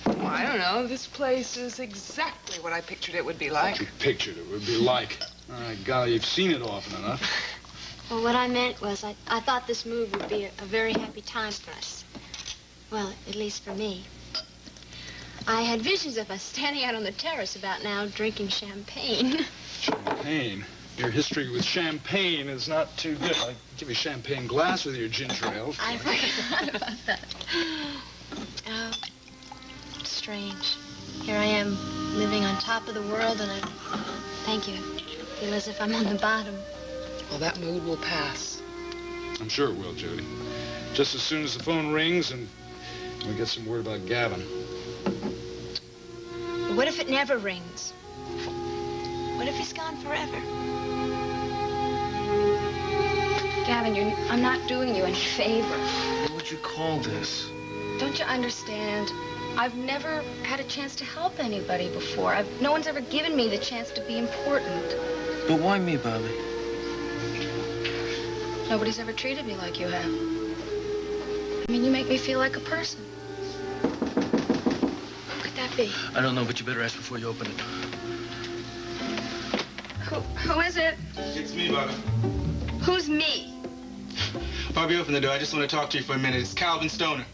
Well, I don't know. This place is exactly what I pictured it would be like. You pictured it would be like. All right, golly, you've seen it often enough. Well, what I meant was I thought this move would be a very happy time for us. Well, at least for me. I had visions of us standing out on the terrace about now drinking champagne. Champagne? Your history with champagne is not too good. I'll give you a champagne glass with your ginger ale. I forgot about that. Oh, it's strange. Here I am, living on top of the world, and thank you. I feel as if I'm on the bottom. Well, that mood will pass. I'm sure it will, Jody. Just as soon as the phone rings and we get some word about Gavin. But what if it never rings? What if he's gone forever? Gavin, I'm not doing you any favor. What would you call this? Don't you understand? I've never had a chance to help anybody before. No one's ever given me the chance to be important. But why me, Bobby? Nobody's ever treated me like you have. I mean, you make me feel like a person. Who could that be? I don't know, but you better ask before you open it. Who is it? It's me, Bobby. Who's me? Bobby, open the door. I just want to talk to you for a minute. It's Calvin Stoner.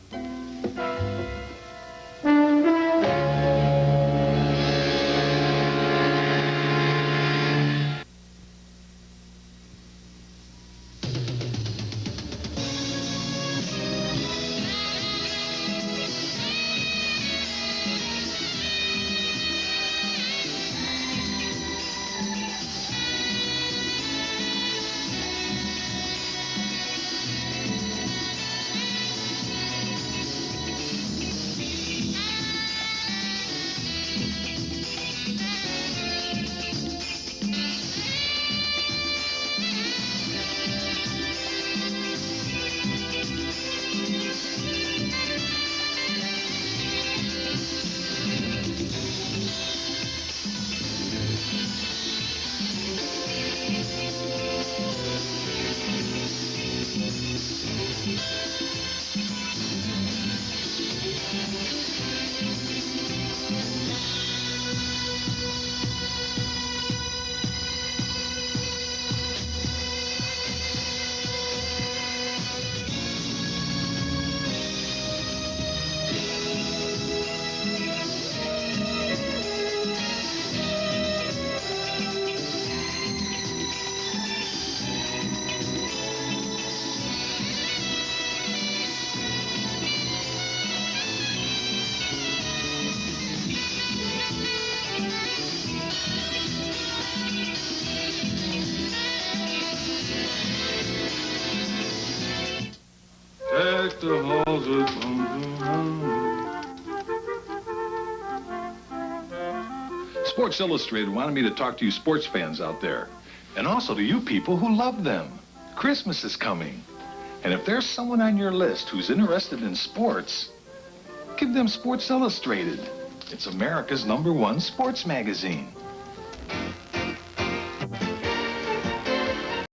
the halls of Sports Illustrated wanted me to talk to you sports fans out there, and also to you people who love them. Christmas is coming, and if there's someone on your list who's interested in sports, give them Sports Illustrated. It's America's #1 sports magazine.